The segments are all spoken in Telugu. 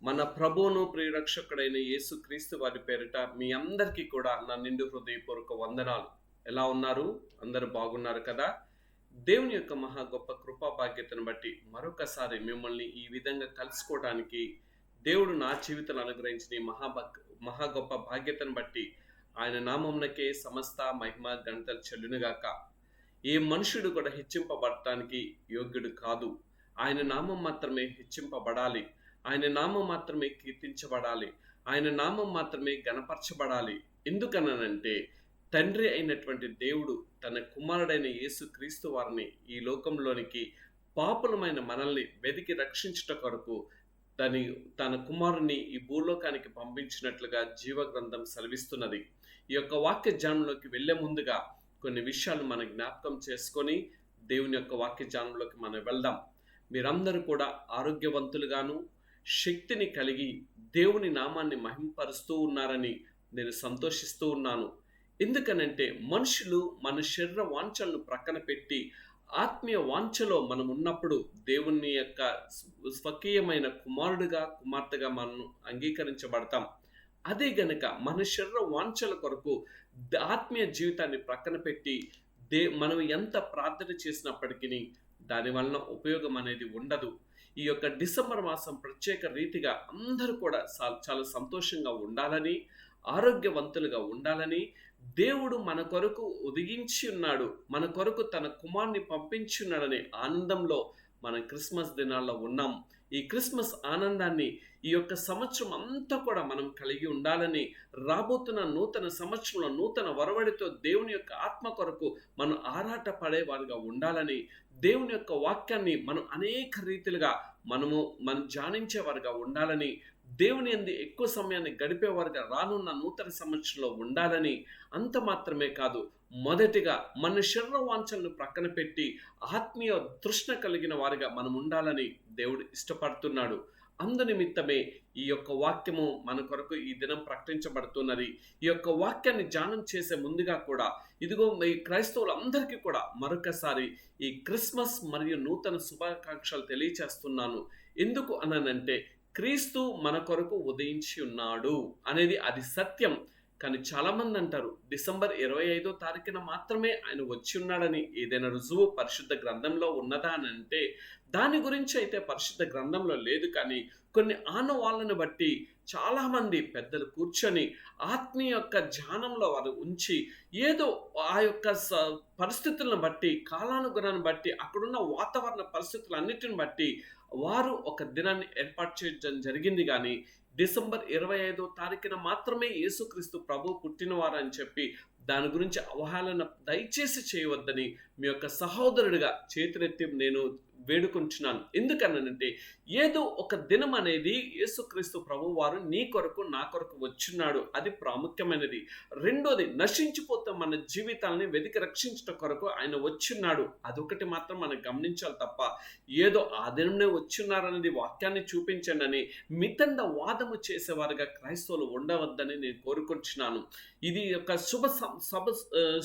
మన ప్రభువును ప్రియరక్షకుడైన యేసుక్రీస్తు వారి పేరిట మీ అందరికీ కూడా నా నిండు హృదయపూర్వక వందనాలు. ఎలా ఉన్నారు? అందరూ బాగున్నారు కదా? దేవుని యొక్క మహా గొప్ప కృపా భాగ్యతను బట్టి మరొకసారి మిమ్మల్ని ఈ విధంగా కలుసుకోవడానికి దేవుడు నా జీవితంలో అనుగ్రహించిన ఈ మహా గొప్ప భాగ్యతను బట్టి ఆయన నామమునకే సమస్త మహిమ ఘనతలు చెల్లునుగాక. ఏ మనుషుడు కూడా హెచ్చింపబడటానికి యోగ్యుడు కాదు. ఆయన నామం మాత్రమే హెచ్చింపబడాలి. ఆయన నామం మాత్రమే కీర్తించబడాలి. ఆయన నామం మాత్రమే గణపరచబడాలి. ఎందుకనంటే తండ్రి అయినటువంటి దేవుడు తన కుమారుడైన యేసు క్రీస్తు వారిని ఈ లోకంలోనికి పాపులమైన మనల్ని వెతికి రక్షించుట కొరకు తన కుమారుని ఈ భూలోకానికి పంపించినట్లుగా జీవగ్రంథం సెలవిస్తున్నది. ఈ యొక్క వాక్య ధ్యానంలోకి వెళ్లే ముందుగా కొన్ని విషయాలు మనం జ్ఞాపకం చేసుకొని దేవుని యొక్క వాక్య ధ్యానంలోకి మనం వెళ్దాం. మీరందరూ కూడా ఆరోగ్యవంతులుగాను శక్తిని కలిగి దేవుని నామాన్ని మహింపరుస్తూ ఉన్నారని నేను సంతోషిస్తూ ఉన్నాను. ఎందుకనంటే మనుషులు మన శరీర వాంఛలను ప్రక్కన పెట్టి ఆత్మీయ వాంఛలో మనం ఉన్నప్పుడు దేవుని యొక్క స్వకీయమైన కుమారుడుగా కుమార్తెగా మనం అంగీకరించబడతాం. అదే గనక మన శరీర వాంఛల కొరకు ఆత్మీయ జీవితాన్ని ప్రక్కన పెట్టి మనం ఎంత ప్రార్థన చేసినప్పటికీ దాని వలన ఉపయోగం అనేది ఉండదు. ఈ యొక్క డిసెంబర్ మాసం ప్రత్యేక రీతిగా అందరూ కూడా చాలా సంతోషంగా ఉండాలని, ఆరోగ్యవంతులుగా ఉండాలని, దేవుడు మన కొరకు ఉదయించి ఉన్నాడు, మన కొరకు తన కుమారుని పంపించి ఉన్నాడనే ఆనందంలో మనం క్రిస్మస్ దినాల్లో ఉన్నాం. ఈ క్రిస్మస్ ఆనందాన్ని ఈ యొక్క సంవత్సరం అంతా కూడా మనం కలిగి ఉండాలని, రాబోతున్న నూతన సంవత్సరంలో నూతన వరవడితో దేవుని యొక్క ఆత్మ కొరకు మనం ఆరాట పడేవారుగా ఉండాలని, దేవుని యొక్క వాక్యాన్ని మనం అనేక రీతిలుగా మనం ధ్యానించేవారుగా ఉండాలని, దేవుని యందు ఎక్కువ సమయాన్ని గడిపేవారుగా రానున్న నూతన సంవత్సరంలో ఉండాలని, అంత మాత్రమే కాదు, మొదటిగా మన శరీర వాంఛలను ప్రక్కన పెట్టి ఆత్మీయ తృష్ణ కలిగిన వారిగా మనం ఉండాలని దేవుడు ఇష్టపడుతున్నాడు. అందు నిమిత్తమే ఈ యొక్క వాక్యము మన కొరకు ఈ దినం ప్రకటించబడుతున్నది. ఈ యొక్క వాక్యాన్ని ధ్యానం చేసే ముందుగా కూడా ఇదిగో ఈ క్రైస్తవులందరికీ కూడా మరొకసారి ఈ క్రిస్మస్ మరియు నూతన శుభాకాంక్షలు తెలియచేస్తున్నాను. ఎందుకు అనంటే క్రీస్తు మన కొరకు ఉదయించి ఉన్నాడు అనేది అది సత్యం. కానీ చాలా మంది అంటారు డిసెంబర్ 25వ తారీఖున మాత్రమే ఆయన వచ్చి ఉన్నాడని. ఏదైనా రుజువు పరిశుద్ధ గ్రంథంలో ఉన్నదా అని అంటే దాని గురించి అయితే పరిశుద్ధ గ్రంథంలో లేదు. కానీ కొన్ని ఆనవాళ్ళను బట్టి చాలా మంది పెద్దలు కూర్చొని ఆత్మీయ యొక్క ధ్యానంలో వారు ఉంచి ఏదో ఆ యొక్క పరిస్థితులను బట్టి, కాలానుగుణాన్ని బట్టి, అక్కడున్న వాతావరణ పరిస్థితులన్నిటిని బట్టి వారు ఒక దినాన్ని ఏర్పాటు చేయడం జరిగింది. కానీ డిసెంబర్ 25వ తారీఖున మాత్రమే యేసుక్రీస్తు ప్రభు పుట్టినవారు అని చెప్పి దాని గురించి అవహేళన దయచేసి చేయవద్దని మీ యొక్క సహోదరుడిగా చేతులెత్తి నేను వేడుకుంటున్నాను. ఎందుకనంటే ఏదో ఒక దినం అనేది యేసుక్రీస్తు ప్రభు వారు నీ కొరకు నా కొరకు వచ్చున్నాడు, అది ప్రాముఖ్యమైనది. రెండోది, నశించిపోతే మన జీవితాలని వెతికి రక్షించడం కొరకు ఆయన వచ్చున్నాడు, అదొకటి మాత్రం మనం గమనించాలి తప్ప ఏదో ఆ దినమే వచ్చున్నారనేది వాక్యాన్ని చూపించండి అని మితండ వాదము చేసేవారుగా క్రైస్తవులు ఉండవద్దని నేను కోరుకుంటున్నాను. ఇది ఒక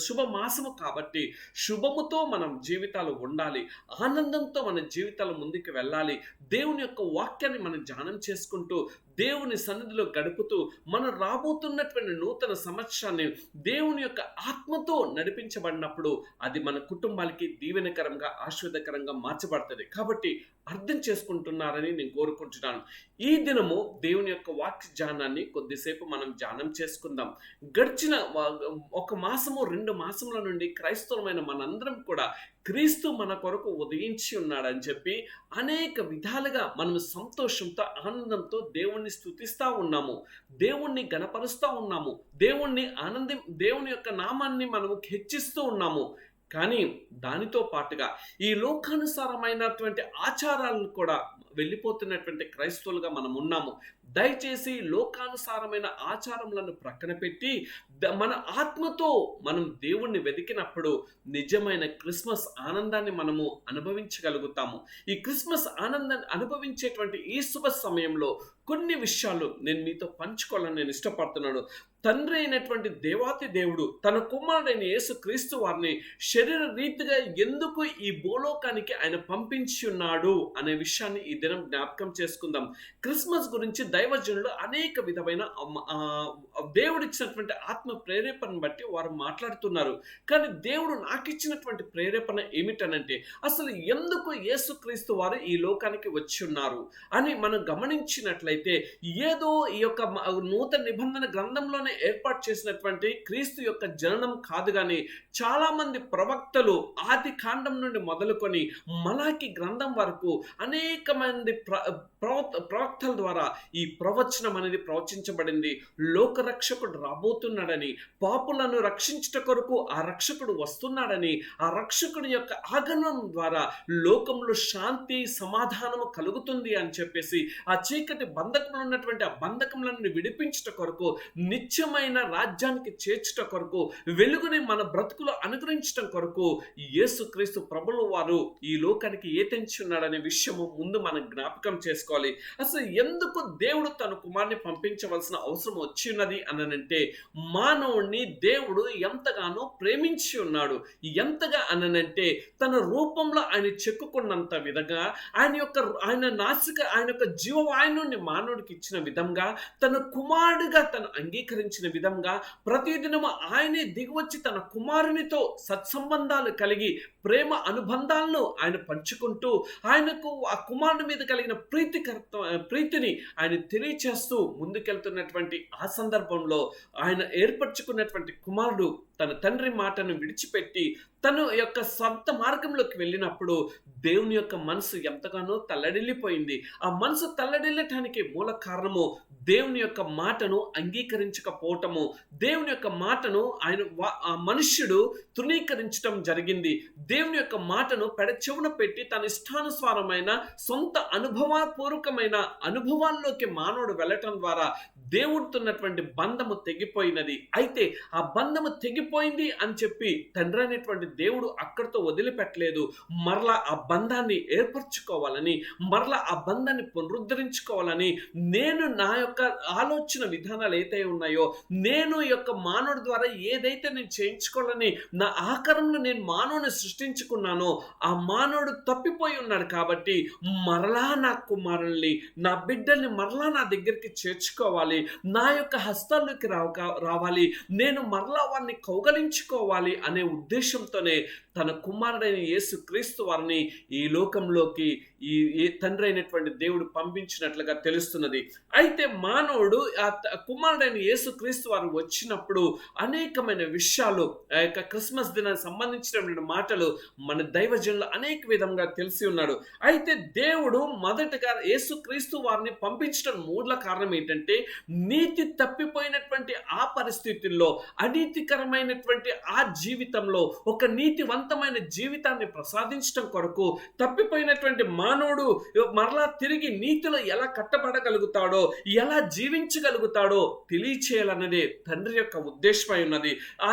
శుభ మాసము కాబట్టి శుభముతో మనం జీవితాలు ఉండాలి, ఆనందంతో మన జీవితాల ముందుకు వెళ్ళాలి. దేవుని యొక్క వాక్యాన్ని మనం ధ్యానం చేసుకుంటూ దేవుని సన్నిధిలో గడుపుతూ మన రాబోతున్నటువంటి నూతన సంవత్సరాన్ని దేవుని యొక్క ఆత్మతో నడిపించబడినప్పుడు అది మన కుటుంబాలకి దీవెనకరంగా ఆశీర్వాదకరంగా మార్చబడుతుంది. కాబట్టి అర్థం చేసుకుంటున్నారని నేను కోరుకుంటున్నాను. ఈ దినము దేవుని యొక్క వాక్య ధ్యానాన్ని కొద్దిసేపు మనం ధ్యానం చేసుకుందాం. గడిచిన ఒక మాసము 2 మాసముల నుండి క్రైస్తవులమైన మనందరం కూడా క్రీస్తు మన కొరకు ఉదయించి ఉన్నాడని చెప్పి అనేక విధాలుగా మనం సంతోషంతో ఆనందంతో దేవుణ్ణి స్తుతిస్తూ ఉన్నాము, దేవుణ్ణి గణపరుస్తూ ఉన్నాము, దేవుని యొక్క నామాన్ని మనము హెచ్చిస్తూ ఉన్నాము. కానీ దానితో పాటుగా ఈ లోకానుసారమైనటువంటి ఆచారాలను కూడా వెళ్ళిపోతున్నటువంటి క్రైస్తవులుగా మనం ఉన్నాము. దయచేసి లోకానుసారమైన ఆచారములను ప్రక్కన పెట్టి మన ఆత్మతో మనం దేవుణ్ణి వెతికినప్పుడు నిజమైన క్రిస్మస్ ఆనందాన్ని మనము అనుభవించగలుగుతాము. ఈ క్రిస్మస్ ఆనందాన్ని అనుభవించేటువంటి ఈ శుభ సమయంలో కొన్ని విషయాలు నేను మీతో పంచుకోవాలని నేను ఇష్టపడుతున్నాను. తండ్రి అయినటువంటి దేవాతి దేవుడు తన కుమారుడైన యేసుక్రీస్తు వారిని శరీర రీతిగా ఎందుకు ఈ భూలోకానికి ఆయన పంపించి ఉన్నాడు అనే విషయాన్ని ఈ దినం జ్ఞాపకం చేసుకుందాం. క్రిస్మస్ గురించి దైవజనులు అనేక విధమైన దేవుడిచ్చినటువంటి ఆత్మ ప్రేరేపణను బట్టి వారు మాట్లాడుతున్నారు. కానీ దేవుడు నాకు ఇచ్చినటువంటి ప్రేరేపణ ఏమిటనంటే, అసలు ఎందుకు యేసుక్రీస్తు వారు ఈ లోకానికి వచ్చి ఉన్నారు అని మనం గమనించినట్లయితే, ఏదో ఈ యొక్క నూతన నిబంధన గ్రంథంలోనే ఏర్పాటు చేసినటువంటి క్రీస్తు యొక్క జననం కాదు, కానీ చాలా మంది ప్రవక్తలు ఆది కాండం నుండి మొదలుకొని మలాకి గ్రంథం వరకు అనేక మంది ప్రవక్తల ద్వారా ఈ ప్రవచనం అనేది ప్రవచించబడింది. లోకరక్షకుడు రాబోతున్నాడని, పాపులను రక్షించుట కొరకు ఆ రక్షకుడు వస్తున్నాడని, ఆ రక్షకుడి యొక్క ఆగమనం ద్వారా లోకంలో శాంతి సమాధానము కలుగుతుంది అని చెప్పేసి, ఆ చీకటి బంధకంలో ఉన్నటువంటి ఆ బంధకములను విడిపించుట కొరకు, నిత్యమైన రాజ్యానికి చేర్చుట కొరకు, వెలుగుని మన బ్రతుకులో అనుగ్రహించటం కొరకు యేసుక్రీస్తు ప్రభుల వారు ఈ లోకానికి ఏతెంచున్నాడనే విషయము ముందు మనం జ్ఞాపకం చేసుకోవాలి. అసలు ఎందుకు దేవుడు తన కుమారుని పంపించవలసిన అవసరం వచ్చి ఉన్నది అనంటే, మానవుణ్ణి దేవుడు ఎంతగానో ప్రేమించి ఉన్నాడు. ఎంతగా అనంటే, తన రూపంలో ఆయన చెక్కుకున్నంత విధంగా ఆయన యొక్క జీవవాయువుని మానవుడికి ఇచ్చిన విధంగా, తన కుమారుడిగా తను అంగీకరించిన విధంగా, ప్రతిదినము ఆయనే దిగివచ్చి తన కుమారునితో సత్సంబంధాలు కలిగి ప్రేమ అనుబంధాలను ఆయన పంచుకుంటూ, ఆయనకు ఆ కుమారుని మీద కలిగిన ప్రీతిని ఆయన తెలియచేస్తూ ముందుకెళ్తున్నటువంటి ఆ సందర్భంలో, ఆయన ఏర్పరచుకున్నటువంటి కుమారుడు తన తండ్రి మాటను విడిచిపెట్టి తను యొక్క సొంత మార్గంలోకి వెళ్ళినప్పుడు దేవుని యొక్క మనసు ఎంతగానో తల్లడిల్లిపోయింది. ఆ మనసు తల్లడిల్లటానికి మూల కారణము దేవుని యొక్క మాటను అంగీకరించకపోవటము, దేవుని యొక్క మాటను ఆ మనుష్యుడు తృణీకరించడం జరిగింది. దేవుని యొక్క మాటను పెడచెవున పెట్టి తన ఇష్టానుసారమైన సొంత అనుభవపూర్వకమైన అనుభవాల్లోకి మానవుడు వెళ్ళటం ద్వారా దేవుడితో ఉన్నటువంటి బంధము తెగిపోయినది. అయితే ఆ బంధము తెగిపోయింది అని చెప్పి తండ్రి అనేటువంటి దేవుడు అక్కడితో వదిలిపెట్టలేదు. మరలా ఆ బంధాన్ని ఏర్పరచుకోవాలని, మరలా ఆ బంధాన్ని పునరుద్ధరించుకోవాలని, నేను నా యొక్క ఆలోచన విధానాలు ఏదైతే ఉన్నాయో, నేను యొక్క మానవుడి ద్వారా ఏదైతే నేను చేయించుకోవాలని నా ఆకారంలో నేను మానవుని సృష్టించుకున్నానో, ఆ మానవుడు తప్పిపోయి ఉన్నాడు కాబట్టి మరలా నా కుమారుల్ని, నా బిడ్డల్ని మరలా నా దగ్గరికి చేర్చుకోవాలి, నా యొక్క హస్తాల్లోకి రావాలి, నేను మరలా వారిని కౌగలించుకోవాలి అనే ఉద్దేశంతోనే తన కుమారుడైన యేసుక్రీస్తు వారిని ఈ లోకంలోకి ఈ తండ్రి అయినటువంటి దేవుడు పంపించినట్లుగా తెలుస్తున్నది. అయితే మానవుడు ఆ కుమారుడైన యేసుక్రీస్తు వారు వచ్చినప్పుడు అనేకమైన విషయాలు, ఆ యొక్క క్రిస్మస్ దినానికి సంబంధించినటువంటి మాటలు మన దైవజనులు అనేక విధంగా తెలిసి ఉన్నాడు. అయితే దేవుడు మొదటగా యేసుక్రీస్తు వారిని పంపించడం మూల కారణం ఏంటంటే, నీతి తప్పిపోయినటువంటి ఆ పరిస్థితుల్లో, అనీతికరమైనటువంటి ఆ జీవితంలో ఒక నీతివంతమైన జీవితాన్ని ప్రసాదించడం కొరకు, తప్పిపోయినటువంటి మానవుడు మరలా తిరిగి నీతిలో ఎలా కట్టబడగలుగుతాడో, ఎలా జీవించగలుగుతాడో తెలియచేయాలన్నదే తండ్రి యొక్క ఉద్దేశమై ఉన్నది. ఆ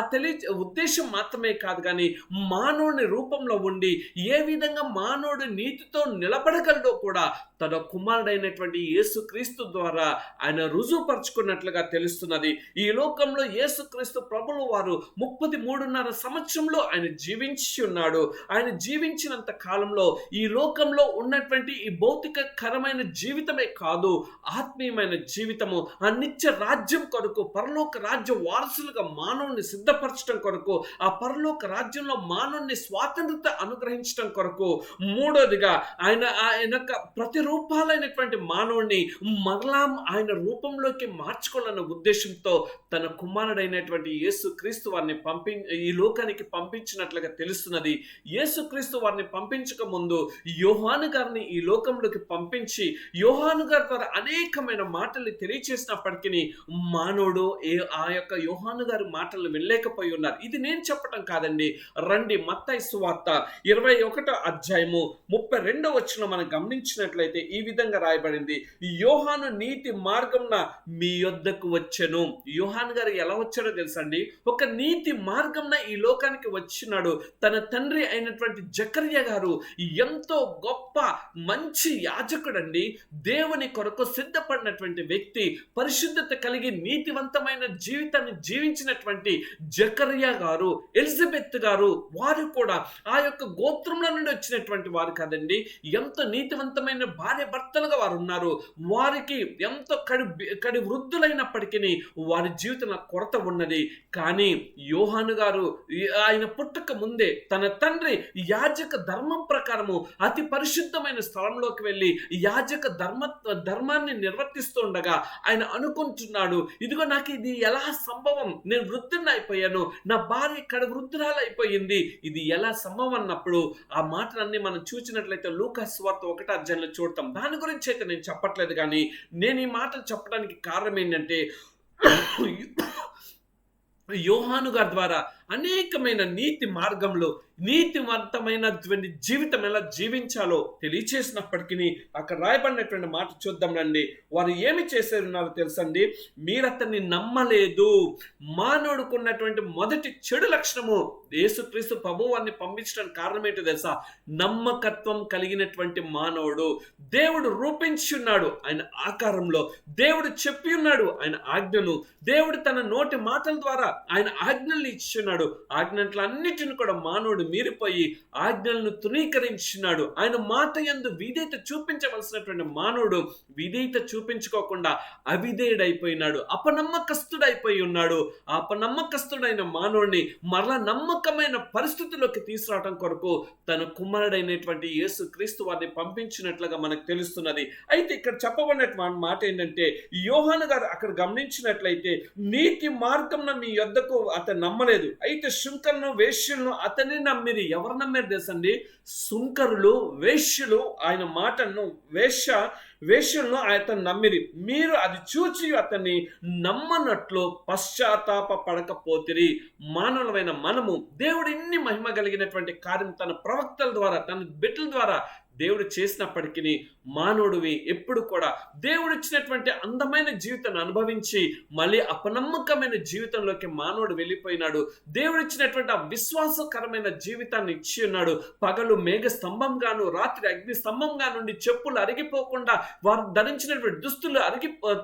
ఉద్దేశం మాత్రమే కాదు, కానీ మానవుని రూపంలో ఉండి ఏ విధంగా మానవుడు నీతితో నిలబడగలడో కూడా తన కుమారుడైనటువంటి యేసుక్రీస్తు ద్వారా ఆయన రుజువుపరుచుకున్నట్లుగా తెలుస్తున్నది. ఈ లోకంలో యేసుక్రీస్తు ప్రభువు వారు 33.5 సంవత్సరంలో ఆయన జీవించి ఉన్నాడు. ఆయన జీవించినంత కాలంలో ఈ లోకంలో ఉన్నటువంటి ఈ భౌతికకరమైన జీవితమే కాదు, ఆత్మీయమైన జీవితము, ఆ నిత్య రాజ్యం కొరకు, పరలోక రాజ్య వారసులుగా మానవుని సిద్ధపరచడం కొరకు, ఆ పరలోక రాజ్యంలో మానవుని స్వాతంత్రత అనుగ్రహించడం కొరకు, మూడోదిగా ఆయన ప్రతిరూపాలైనటువంటి మానవుని మరలా ఆయన రూపంలోకి మార్చుకోవాలన్న ఉద్దేశంతో తన కుమారుడైనటువంటి యేసుక్రీస్తు వారిని ఈ లోకానికి పంపించినట్లుగా తెలుస్తున్నది. యేసుక్రీస్తు వారిని పంపించక ముందు యోహాను గారిని ఈ లోకంలోకి పంపించి యోహాను గారి ద్వారా అనేకమైన మాటల్ని తెలియచేసినప్పటికీ మానవుడు ఆ యొక్క యోహాను గారి మాటలు వినలేకపోయి ఉన్నారు. ఇది నేను చెప్పటం కాదండి. రండి మత్తయి సువార్త 21వ అధ్యాయము 32వ వచనం మనం గమనించినట్లయితే ఈ విధంగా రాయబడింది. యోహాను నీతి మార్గంన మీ యొద్దకు వచ్చెను. యోహాను గారు ఎలా వచ్చాడో తెలుసండి. ఒక నీతి మార్గంన ఈ లోకానికి వచ్చినాడు. తన తండ్రి అయినటువంటి జకర్యా గారు ఎంతో గొప్ప మంచి యాజకుడండి. దేవుని కొరకు సిద్ధపడినటువంటి వ్యక్తి, పరిశుద్ధత కలిగి నీతివంతమైన జీవితాన్ని జీవించినటువంటి జకర్యా గారు, ఎలిజబెత్ గారు, వారు కూడా ఆ యొక్క గోత్రంలో నుండి వచ్చినటువంటి వారు కాదండి. ఎంతో నీతివంతమైన భార్య భర్తలుగా వారు ఉన్నారు. వారికి ఎంతో కడి వృద్ధులైనప్పటికీ వారి జీవితంలో కొరత ఉన్నది. కానీ యోహాను గారు ఆయన పుట్టక ముందే తన తండ్రి యాజక ధర్మం ప్రకారము అతి పరిశుద్ధమైన స్థలంలోకి వెళ్ళి యాజక ధర్మాన్ని నిర్వర్తిస్తూ ఉండగా ఆయన అనుకుంటున్నాడు, ఇదిగో నాకు ఇది ఎలా సంభవం? నేను వృద్ధుని అయిపోయాను, నా భార్య కడ వృద్ధురాలు అయిపోయింది, ఇది ఎలా సంభవం అన్నప్పుడు ఆ మాటలన్నీ మనం చూసినట్లయితే లూకా సువార్త 1వ అధ్యాయంలో చూడతాం. దాని గురించి అయితే నేను చెప్పట్లేదు. కానీ నేను ఈ మాటలు చెప్పడానికి కారణం ఏంటంటే యోహాను గారి ద్వారా అనేకమైన నీతి మార్గంలో నీతివంతమైనటువంటి జీవితం ఎలా జీవించాలో తెలియచేసినప్పటికీ అక్కడ రాయబడినటువంటి మాట చూద్దాం రండి. వారు ఏమి చేసేన్నారో తెలుసండి. మీరు అతన్ని నమ్మలేదు. మానవుడుకున్నటువంటి మొదటి చెడు లక్షణము యేసుక్రీస్తు ప్రభువు వారిని పంపించడానికి కారణం ఏంటో తెలుసా? నమ్మకత్వం కలిగినటువంటి మానవుడు. దేవుడు రూపించి ఉన్నాడు ఆయన ఆకారంలో, దేవుడు చెప్పి ఉన్నాడు ఆయన ఆజ్ఞను, దేవుడు తన నోటి మాటల ద్వారా ఆయన ఆజ్ఞల్ని ఇచ్చున్నాడు. ఆజ్ఞలన్నిటిని కూడా మానవుడు మీరిపోయి ఆజ్ఞలను తృణీకరించినాడు. ఆయన మాట యందు విధేయత చూపించవలసినటువంటి మానవుడు విధేయత చూపించుకోకుండా అవిధేయుడైపోయినాడు, అపనమ్మకస్తుడైపోయి ఉన్నాడు. ఆ అపనమ్మకస్తుడైన మానవుడిని మరలా నమ్మకమైన పరిస్థితుల్లోకి తీసుకురావడం కొరకు తన కుమారుడైనటువంటి యేసుక్రీస్తు వారిని పంపించినట్లుగా మనకు తెలుస్తున్నది. అయితే ఇక్కడ చెప్పబడినటువంటి మాట ఏంటంటే, యోహాను గారు అక్కడ గమనించినట్లయితే నీతి మార్గంన మీ యొద్దకు అతను నమ్మలేదు, అయితే శుంకరులను వేశ్యులను అతన్ని నమ్మిరి. ఎవరు నమ్మారు తెలుసండి? శుంకరులు, వేశ్యులు ఆయన మాటను వేశ్యులను అతను నమ్మిరి. మీరు అది చూచి అతన్ని నమ్మనట్లు పశ్చాత్తాప పడకపోతిరి. మానవులమైన మనము దేవుడు ఇన్ని మహిమ కలిగినటువంటి కార్యం తన ప్రవక్తల ద్వారా, తన బిడ్డల ద్వారా దేవుడు చేసినప్పటికీ మానవుడివి ఎప్పుడు కూడా దేవుడు ఇచ్చినటువంటి అందమైన జీవితాన్ని అనుభవించి మళ్ళీ అపనమ్మకమైన జీవితంలోకి మానవుడు వెళ్ళిపోయినాడు. దేవుడు ఇచ్చినటువంటి ఆ విశ్వాసకరమైన జీవితాన్ని ఇచ్చి ఉన్నాడు. పగలు మేఘ స్తంభంగాను, రాత్రి అగ్ని స్తంభంగా నుండి చెప్పులు అరిగిపోకుండా, వారు ధరించినటువంటి దుస్తులు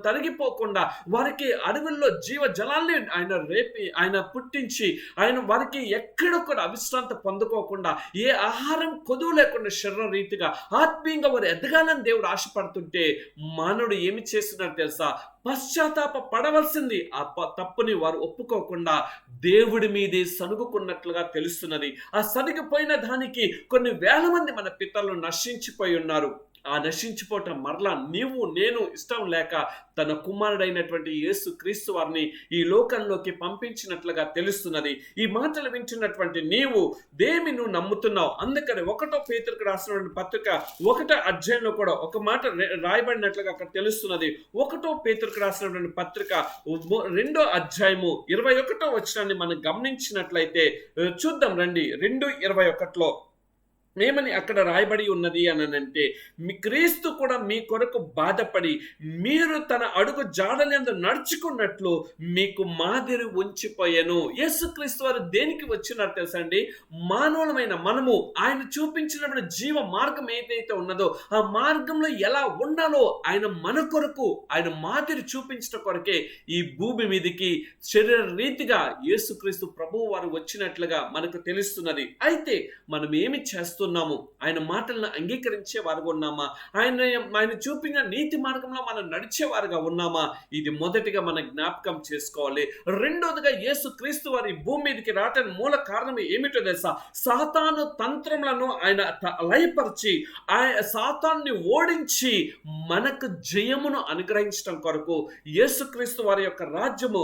తరిగిపోకుండా, వారికి అడవుల్లో జీవ జలాల్ని ఆయన రేపి ఆయన పుట్టించి ఆయన వారికి ఎక్కడ కూడా అవిశ్రాంతి పొందుకోకుండా, ఏ ఆహారం కొదువు లేకుండా శరీర రీతిగా ఆత్మీయంగా వారు ఎదగాలని దేవుడు ఆశపడుతుంటే మానవుడు ఏమి చేస్తున్నారు తెలుసా? పశ్చాత్తాప పడవలసింది ఆ తప్పుని వారు ఒప్పుకోకుండా దేవుడి మీదే సనుగుకున్నట్లుగా తెలుస్తున్నది. ఆ సనిగిపోయిన దానికి కొన్ని వేల మంది మన పితరులు నశించిపోయి ఉన్నారు. ఆ నశించిపోవటం మరలా నీవు నేను ఇష్టం లేక తన కుమారుడైనటువంటి యేసుక్రీస్తు వారిని ఈ లోకంలోకి పంపించినట్లుగా తెలుస్తున్నది. ఈ మాటలు వింటున్నటువంటి నీవు దేమి నువ్వు నమ్ముతున్నావు? అందుకని 1వ పేతురుకు రాసినటువంటి పత్రిక 1వ అధ్యాయంలో కూడా ఒక మాట రాయబడినట్లుగా అక్కడ తెలుస్తున్నది. 1వ పేతురుకు రాసినటువంటి పత్రిక 2వ అధ్యాయము 21వ వచనాన్ని మనం గమనించినట్లయితే చూద్దాం రండి. 2:21లో ఏమని అక్కడ రాయబడి ఉన్నది అని అంటే, మీ క్రీస్తు కూడా మీ కొరకు బాధపడి మీరు తన అడుగు జాడలందు నడుచుకున్నట్లు మీకు మాదిరి ఉంచిపోయాను. యేసుక్రీస్తు వారు దేనికి వచ్చినారు తెలుసా అండి? మానవులమైన మనము ఆయన చూపించినప్పుడు జీవ మార్గం ఏదైతే ఉన్నదో ఆ మార్గంలో ఎలా ఉండాలో ఆయన మన కొరకు ఆయన మాదిరి చూపించడం కొరకే ఈ భూమి మీదకి శరీర రీతిగా యేసుక్రీస్తు ప్రభువు వారు వచ్చినట్లుగా మనకు తెలుస్తున్నది. అయితే మనం ఏమి చేస్తున్నాం? చేస్తున్నాము? ఆయన మాటలను అంగీకరించే వారుగా ఉన్నామా? ఆయన చూపిన నీతి మార్గంలో మనం నడిచేవారుగా ఉన్నామా? ఇది మొదటిగా మనం జ్ఞాపకం చేసుకోవాలి. రెండోదిగా యేసుక్రీస్తు వారి భూమి మీదకి రావటానికి మూల కారణం ఏమిటో తెలుసా? సాతాను తంత్రములను ఆయన లయపరిచి సాతాన్ని ఓడించి మనకు జయమును అనుగ్రహించడం కొరకు యేసుక్రీస్తు వారి యొక్క రాజ్యము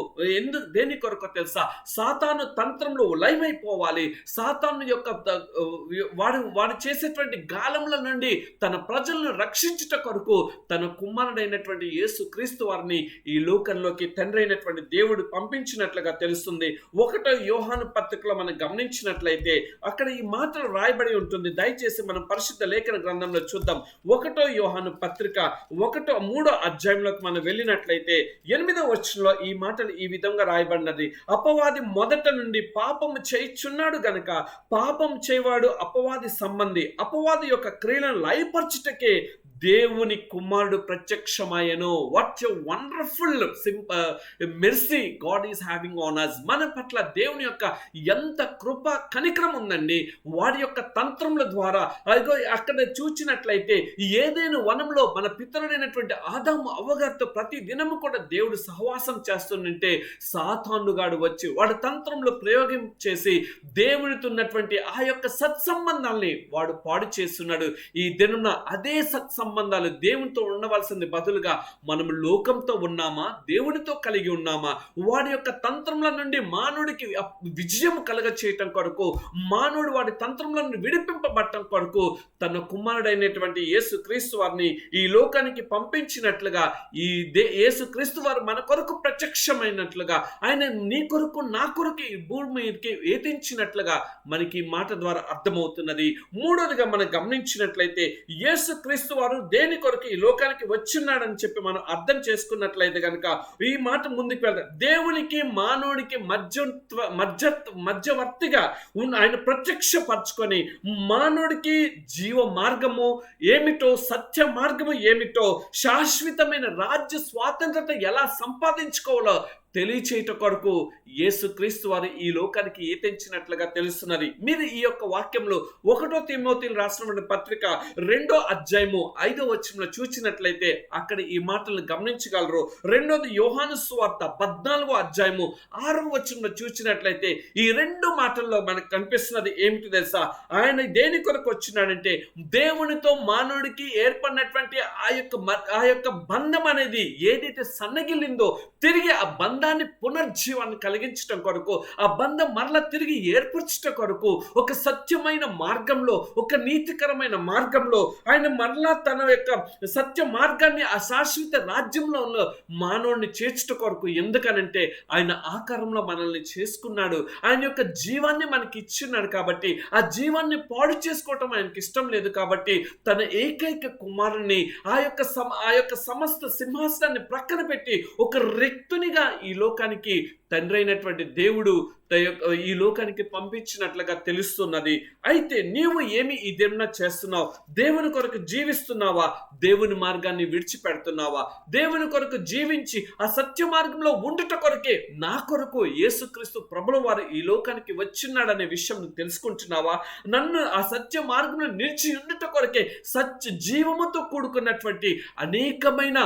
దేని కొరకు తెలుసా? సాతాను తంత్రంలో లయమైపోవాలి. సాతాను యొక్క వాడు చేసేటువంటి గాలముల నుండి తన ప్రజలను రక్షించుట కొరకు తన కుమారుడైనటువంటి యేసుక్రీస్తు వారిని ఈ లోకంలోకి తండ్రి అయినటువంటి దేవుడు పంపించినట్లుగా తెలుస్తుంది. 1 యోహాను పత్రికలో మనం గమనించినట్లయితే అక్కడ ఈ మాటలు రాయబడి ఉంటుంది. దయచేసి మనం పరిశుద్ధ లేఖన గ్రంథంలో చూద్దాం. 1 యోహాను పత్రిక 3వ అధ్యాయంలోకి మనం వెళ్ళినట్లయితే 8వ వచనంలో ఈ మాటలు ఈ విధంగా రాయబడినది. అపవాది మొదట నుండి పాపము చేయుచున్నాడు గనుక పాపం చేయవాడు అపవాది సంబంధి. అపవాది యొక్క క్రియలను లయపరచుటకే దేవుని కుమారుడు ప్రత్యక్షమాయను. What a wonderful mercy God is having on us. మన పట్ల దేవుని యొక్క ఎంత కృప కనికరం ఉందండి. వాడి యొక్క తంత్రముల ద్వారా అక్కడ చూచినట్లయితే ఏదైనా వనంలో మన పితరుడైనటువంటి ఆదాము అవ్వగారితో ప్రతి దినము కూడా దేవుడు సహవాసం చేస్తుంటే సాతానుగాడు వచ్చి వాడి తంత్రంలో ప్రయోగం చేసి దేవునితో ఉన్నటువంటి ఆ యొక్క సత్సంబంధాల్ని వాడు పాడు చేస్తున్నాడు. ఈ దినమున అదే సత్సంబంధాలు దేవునితో ఉండవలసింది బదులుగా మనం లోకంతో ఉన్నామా, దేవునితో కలిగి ఉన్నామా? వాడి యొక్క తంత్రముల నుండి మానవుడికి విజయం కలగ చేయటం కొరకు, మానవుడు వాడి తంత్రముల నుండి విడిపింపబడటం కొరకు తన కుమారుడైనటువంటి యేసుక్రీస్తు వారిని ఈ లోకానికి పంపించినట్లుగా ఈ యేసుక్రీస్తు వారు మన కొరకు ప్రత్యక్షమైనట్లుగా ఆయన నీ కొరకు నా కొరకు ఈ భూమికి ఏతించినట్లుగా మనకి ఈ మాట ద్వారా అర్థమవుతున్నది. మూడోదిగా మనం గమనించినట్లయితే యేసుక్రీస్తు వారు దేని కొరకు ఈ లోకానికి వచ్చిన్నాడని చెప్పి మనం అర్థం చేసుకున్నట్లయితే కనుక ఈ మాట ముందుకు వెళ్తాం. దేవునికి మానవుడికి మధ్యవర్తిగా ఆయన ప్రత్యక్షపరచుకొని మానవుడికి జీవ మార్గము ఏమిటో, సత్య మార్గము ఏమిటో, శాశ్వతమైన రాజ్య స్వాతంత్రత ఎలా సంపాదించుకోవాలో తెలియచేయట కొరకు యేసుక్రీస్తు వారు ఈ లోకానికి ఏతించినట్లుగా తెలుస్తున్నది. మీరు ఈ యొక్క వాక్యంలో 1 తిమోతికి రాసినటువంటి పత్రిక 2వ అధ్యాయము 5వ వచనంలో చూచినట్లయితే అక్కడ ఈ మాటలను గమనించగలరు. రెండోది యోహాను సువార్త 14వ అధ్యాయము 6వ వచనంలో చూచినట్లయితే ఈ రెండు మాటల్లో మనకు కనిపిస్తున్నది ఏమిటి తెలుసా? ఆయన దేని కొరకు వచ్చినాడంటే దేవునితో మానవుడికి ఏర్పడినటువంటి ఆ యొక్క బంధం అనేది ఏదైతే సన్నగిల్లిందో తిరిగి ఆ బంధాన్ని పునర్జీవాన్ని కలిగించటం కొరకు, ఆ బంధం మరలా తిరిగి ఏర్పరచటం కొరకు ఒక సత్యమైన మార్గంలో, ఒక నీతికరమైన మార్గంలో ఆయన మరలా తన యొక్క సత్య మార్గాన్ని ఆ శాశ్వత రాజ్యంలో మానవుడిని చేర్చట కొరకు. ఎందుకనంటే ఆయన ఆకారంలో మనల్ని చేసుకున్నాడు. ఆయన యొక్క జీవాన్ని మనకి ఇచ్చిన్నాడు కాబట్టి ఆ జీవాన్ని పాడు చేసుకోవటం ఆయనకి ఇష్టం లేదు కాబట్టి తన ఏకైక కుమారుని ఆ యొక్క సమస్త సింహాసనాన్ని ప్రక్కన పెట్టి ఒక రిక్తునిగా ఈ లోకానికి తండ్రి అయినటువంటి దేవుడు ఈ లోకానికి పంపించినట్లుగా తెలుస్తున్నది. అయితే నీవు ఏమి ఈ దిన చేస్తున్నావు? దేవుని కొరకు జీవిస్తున్నావా? దేవుని మార్గాన్ని విడిచిపెడుతున్నావా? దేవుని కొరకు జీవించి ఆ సత్య మార్గంలో ఉండుట కొరకే నా కొరకు యేసుక్రీస్తు ప్రభువు వారు ఈ లోకానికి వచ్చినాడనే విషయం తెలుసుకుంటున్నావా? నన్ను ఆ సత్య మార్గంలో నిలిచి ఉండుట కొరకే సత్య జీవముతో కూడుకున్నటువంటి అనేకమైన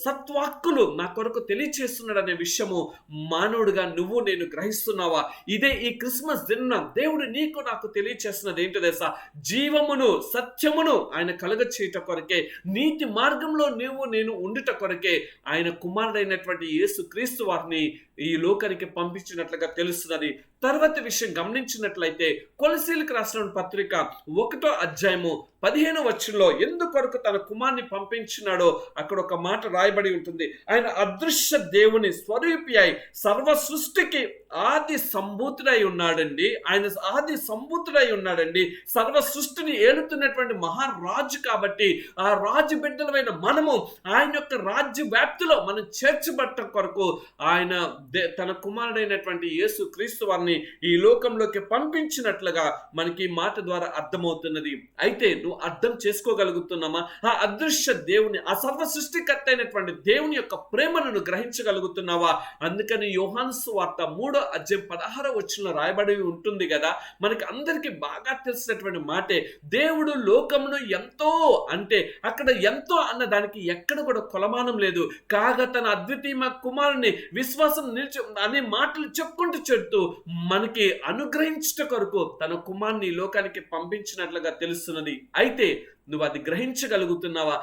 సత్వాక్కులు నా కొరకు తెలియచేస్తున్నాడనే విషయము మానవుడిగా నువ్వు నేను గ్రహిస్తున్నావా? ఇదే ఈ క్రిస్మస్ దినం దేవుడు నీకు నాకు తెలియచేస్తున్నది ఏంటో తెలుసా? జీవమును సత్యమును ఆయన కలుగ చేయట కొరకే, నీతి మార్గంలో నువ్వు నేను ఉండుట కొరకే ఆయన కుమారుడైనటువంటి యేసుక్రీస్తు వారిని ఈ లోకానికి పంపించినట్లుగా తెలుస్తున్నది. తర్వాత విషయం గమనించినట్లయితే కొలసీలకు రాసిన పత్రిక 1వ అధ్యాయము 15వ వచనంలో ఎందుకొరకు తన కుమారుని పంపించినాడో అక్కడ ఒక మాట రాయబడి ఉంటుంది. ఆయన అదృశ్య దేవుని స్వరూపి అయి సర్వ సృష్టికి ఆది సంభూతుడై ఉన్నాడండి. ఆయన ఆది సంభూతుడై ఉన్నాడండి. సర్వ సృష్టిని ఏలుతున్నటువంటి మహారాజు కాబట్టి ఆ రాజు బిడ్డలమైన మనము ఆయన యొక్క రాజ్య వ్యాప్తిలో మనం చేర్చబడటం కొరకు ఆయన తన కుమారుడైనటువంటి యేసుక్రీస్తు వారిని వారిని ఈ లోకంలోకి పంపించినట్లుగా మనకి ఈ మాట ద్వారా అర్థమవుతున్నది. అయితే నువ్వు అర్థం చేసుకోగలుగుతున్నామా? ఆ అదృశ్య దేవుని, ఆ సర్వ సృష్టికర్త అయినటువంటి దేవుని యొక్క ప్రేమను గ్రహించగలుగుతున్నావా? అందుకని యోహాను సువార్త 3వ అధ్యాయం 16వ వచనంలో రాయబడి ఉంటుంది కదా, మనకి అందరికీ బాగా తెలిసినటువంటి మాటే. దేవుడు లోకమును ఎంతో అంటే అక్కడ ఎంతో అన్న దానికి ఎక్కడ కూడా కొలమానం లేదు. కాగా తన అద్వితీయ కుమారుని విశ్వాసం నిలిచి అనే మాటలు చెప్తూ మనకి అనుగ్రహించట కొరకు తన కుమారుని ఈ లోకానికి పంపించినట్లుగా తెలుస్తున్నది. అయితే నువ్వు అది గ్రహించగలుగుతున్నావా?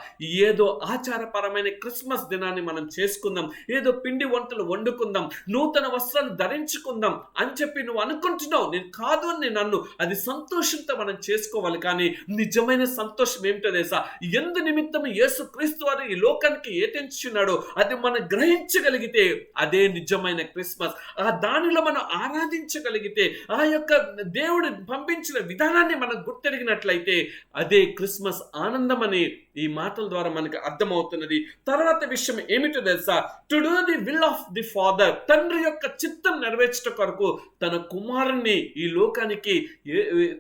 ఏదో ఆచారపరమైన క్రిస్మస్ దినాన్ని మనం చేసుకుందాం, ఏదో పిండి వంటలు వండుకుందాం, నూతన వస్త్రాలు ధరించుకుందాం అని చెప్పి నువ్వు అనుకుంటున్నావు. నేను కాదు అని నేను అన్ను. అది సంతోషంతో మనం చేసుకోవాలి. కానీ నిజమైన సంతోషం ఏమిటో తెలుసా? ఎందు నిమిత్తం యేసుక్రీస్తు వారు ఈ లోకానికి ఏతించున్నాడో అది మనం గ్రహించగలిగితే అదే నిజమైన క్రిస్మస్. ఆ దానిలో మనం ఆరాధించగలిగితే, ఆ యొక్క దేవుడు పంపించిన విధానాన్ని మనం గుర్తెరిగినట్లయితే అదే క్రిస్మస్ ఆనందం అని ఈ మాటల ద్వారా మనకు అర్థమవుతున్నది. తర్వాత విషయం ఏమిటో తెలుసా? To do the will of the father, తండ్రి యొక్క చిత్తం నెరవేర్చట కొరకు తన కుమారుని ఈ లోకానికి,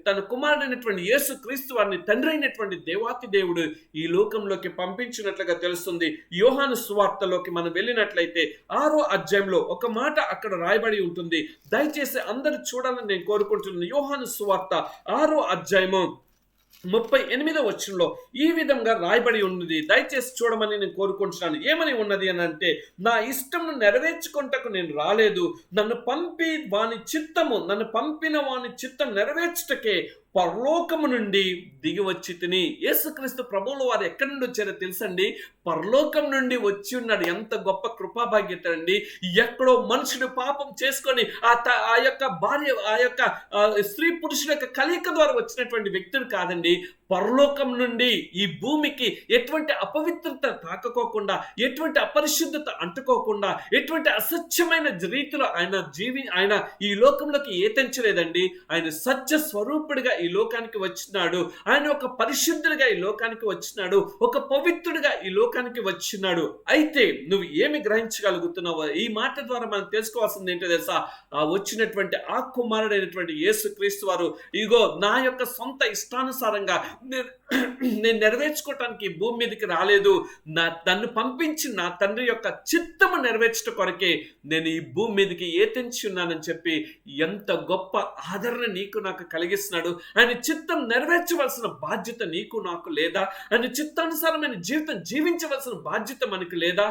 తన కుమారుడైనటువంటి యేసుక్రీస్తు వారిని తండ్రి అయినటువంటి దేవాతి దేవుడు ఈ లోకంలోకి పంపించినట్లుగా తెలుస్తుంది. యోహాను సువార్తలోకి మనం వెళ్ళినట్లయితే 6వ అధ్యాయంలో ఒక మాట అక్కడ రాయబడి ఉంటుంది. దయచేసి అందరూ చూడాలని నేను కోరుకుంటున్నాను. యోహాను సువార్త 6వ అధ్యాయము 38వ వచనంలో ఈ విధంగా రాయబడి ఉన్నది. దయచేసి చూడమని నేను కోరుకుంటున్నాను. ఏమని ఉన్నది అని అంటే, నా ఇష్టంను నెరవేర్చుకుంటకు నేను రాలేదు, నన్ను పంపిన వాని చిత్తం నెరవేర్చుటకే పరలోకము నుండి దిగి వచ్చి తిని. యేసుక్రీస్తు ప్రభువుల వారు ఎక్కడి నుండి వచ్చారో తెలుసండి? పరలోకం నుండి వచ్చి ఉన్నాడు. ఎంత గొప్ప కృపాభాగ్యత అండి. ఎక్కడో మనుషుడు పాపం చేసుకొని ఆ యొక్క భార్య, ఆ యొక్క స్త్రీ పురుషుల యొక్క కలయిక ద్వారా వచ్చినటువంటి వ్యక్తుడు కాదండి. పరలోకం నుండి ఈ భూమికి ఎటువంటి అపవిత్రత తాకకోకుండా, ఎటువంటి అపరిశుద్ధత అంటుకోకుండా, ఎటువంటి అసత్యమైన రీతిలో ఆయన ఈ లోకంలోకి ఏతించలేదండి. ఆయన సత్య స్వరూపుడిగా ఈ లోకానికి వచ్చినాడు. ఆయన ఒక పరిశుద్ధుడిగా ఈ లోకానికి వచ్చినాడు, ఒక పవిత్రుడిగా ఈ లోకానికి వచ్చినాడు. అయితే నువ్వు ఏమి గ్రహించగలుగుతున్నావో ఈ మాట ద్వారా మనం తెలుసుకోవాల్సింది ఏంటో తెలుసా? వచ్చినటువంటి ఆ కుమారుడైనటువంటి యేసుక్రీస్తు వారు, ఇగో నా యొక్క సొంత ఇష్టానుసారంగా నేను నెరవేర్చుకోవటానికి భూమి మీదకి రాలేదు, నన్ను పంపించి నా తండ్రి యొక్క చిత్తము నెరవేర్చట కొరకే నేను ఈ భూమి మీదకి ఏతించి ఉన్నానని చెప్పి ఎంత గొప్ప ఆదరణ నీకు నాకు కలిగిస్తున్నాడు. ఆయన చిత్తం నెరవేర్చవలసిన బాధ్యత నీకు నాకు లేదా? ఆయన చిత్తానుసారమైన జీవితం జీవించవలసిన బాధ్యత మనకు లేదా?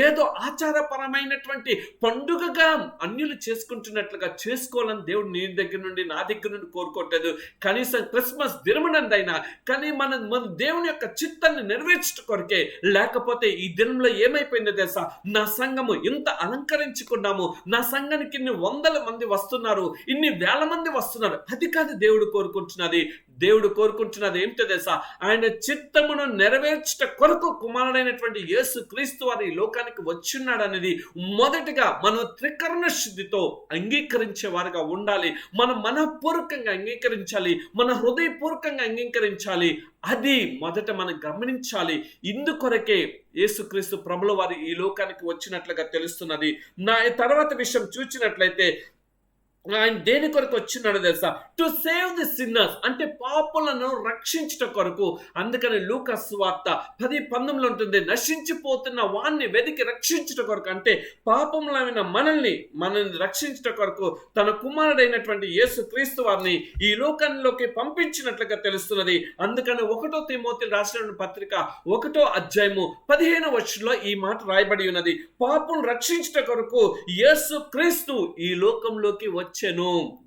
ఏదో ఆచారపరమైనటువంటి పండుగగా అన్యులు చేసుకుంటున్నట్లుగా చేసుకోవాలని దేవుడు నీ దగ్గర నుండి నా దగ్గర నుండి కోరుకోవట్లేదు. కనీసం క్రిస్మస్ దినమునందైనా కానీ మన దేవుని యొక్క చిత్తాన్ని నెరవేర్చట కొరకే. లేకపోతే ఈ దినంలో ఏమైపోయిందో తెలుసా? నా సంఘము ఇంత అలంకరించుకున్నాము, నా సంఘానికి ఇన్ని వందల మంది వస్తున్నారు, ఇన్ని వేల మంది వస్తున్నారు, అది కాదు దేవుడు కోరుకుంటున్నది. దేవుడు కోరుకుంటున్నది ఏమిటో తెలుసా? ఆయన చిత్తమును నెరవేర్చట కొరకు కుమారుడైనటువంటి యేసుక్రీస్తు వారు ఈ లోకానికి వచ్చిన్నాడు అనేది మొదటిగా మనం త్రికరణ శుద్ధితో అంగీకరించే వారుగా ఉండాలి. మనం మనపూర్వకంగా అంగీకరించాలి, మన హృదయపూర్వకంగా అంగీకరించాలి. అది మొదట మనం గమనించాలి. ఇందుకొరకే యేసుక్రీస్తు ప్రభుల వారు ఈ లోకానికి వచ్చినట్లుగా తెలుస్తున్నది. నా తర్వాత విషయం చూచినట్లయితే ఆయన దేని కొరకు వచ్చినాడో తెలుసా? టు సేవ్ ది సిన్నర్స్, అంటే పాపులను రక్షించుట కొరకు. అందుకని లూకా సువార్త 10:19 ఉంటుంది, నశించిపోతున్న వాణ్ణి వెతికి రక్షించుట కొరకు. అంటే పాపములైన మనల్ని రక్షించుట కొరకు తన కుమారుడైనటువంటి యేసుక్రీస్తు వారిని ఈ లోకంలోకి పంపించినట్లుగా తెలుస్తున్నది. అందుకని 1 తిమోతి రాసిన పత్రిక 1వ అధ్యాయము 15వ వచనంలో ఈ మాట రాయబడి ఉన్నది. పాపం రక్షించుట కొరకు యేసుక్రీస్తు ఈ లోకంలోకి వచ్చాను.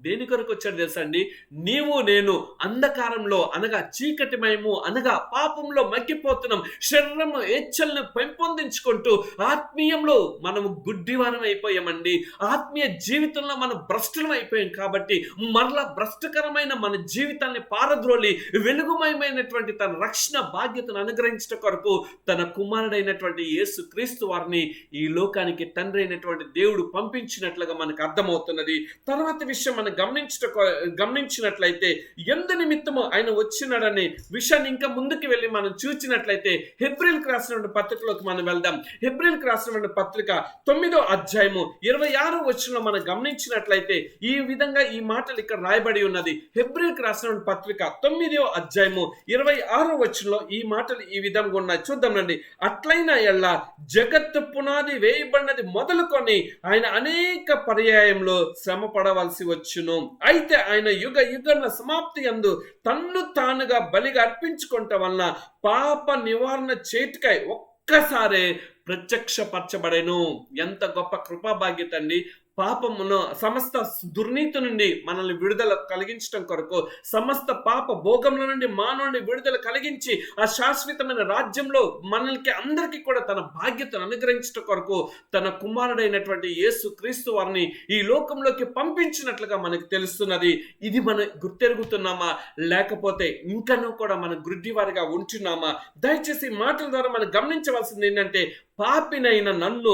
దేని కొరకు వచ్చాడు తెలుసా అండి? నీవు నేను అంధకారంలో అనగా చీకటిమయము అనగా పాపంలో మగ్గిపోతున్నాం, శరీరము ఏచ్ఛలను పెంపొందించుకుంటూ ఆత్మీయంలో మనము గుడ్డివారం అయిపోయామండి. ఆత్మీయ జీవితంలో మనం భ్రష్టులం అయిపోయాం. కాబట్టి మరలా భ్రష్టకరమైన మన జీవితాన్ని పారద్రోలి వెలుగుమయమైనటువంటి తన రక్షణ బాధ్యతను అనుగ్రహించడం కొరకు తన కుమారుడైనటువంటి యేసుక్రీస్తు వారిని ఈ లోకానికి తండ్రి అయినటువంటి దేవుడు పంపించినట్లుగా మనకు అర్థమవుతున్నది. తర్వాత విషయం మనం గమనించినట్లయితే ఎందు నిమిత్తము ఆయన వచ్చినాడనే విషయాన్ని ఇంకా ముందుకు వెళ్ళి మనం చూచినట్లయితే హెబ్రీయులకు రాసిన పత్రికలోకి మనం వెళ్దాం. హెబ్రీయులకు రాసిన పత్రిక 9వ అధ్యాయము 26వ వచనంలో మనం గమనించినట్లయితే ఈ విధంగా ఈ మాటలు ఇక్కడ రాయబడి ఉన్నది. హెబ్రీయులకు రాసిన పత్రిక 9వ అధ్యాయము 26వ వచనంలో ఈ మాటలు ఈ విధంగా ఉన్నాయి. చూద్దామండి. అట్లైన ఎల్లా జగత్తు పునాది వేయబడినది మొదలుకొని ఆయన అనేక పర్యాయంలో శ్రమ పడవలసి వచ్చును. అయితే ఆయన యుగ యుగన సమాప్తి యందు తన్ను తానుగా బలిగా అర్పించుకుంట వలన పాప నివారణ చేటుకై ఒక్కసారే ప్రత్యక్షపరచబడెను. ఎంత గొప్ప కృపా భాగ్యత అండి. పాపమును సమస్త దుర్నీతి నుండి మనల్ని విడుదల కలిగించడం కొరకు, సమస్త పాప భోగముల నుండి మానవుని విడుదల కలిగించి ఆ శాశ్వతమైన రాజ్యంలో మనల్కి అందరికీ కూడా తన బాధ్యతను అనుగ్రహించడం కొరకు తన కుమారుడైనటువంటి యేసు క్రీస్తు వారిని ఈ లోకంలోకి పంపించినట్లుగా మనకు తెలుస్తున్నది. ఇది మనం గుర్తెరుగుతున్నామా, లేకపోతే ఇంకనూ కూడా మనం గుడ్డివారిగా ఉంటున్నామా? దయచేసి మాటల ద్వారా మనం గమనించవలసింది ఏంటంటే, పాపినైన నన్ను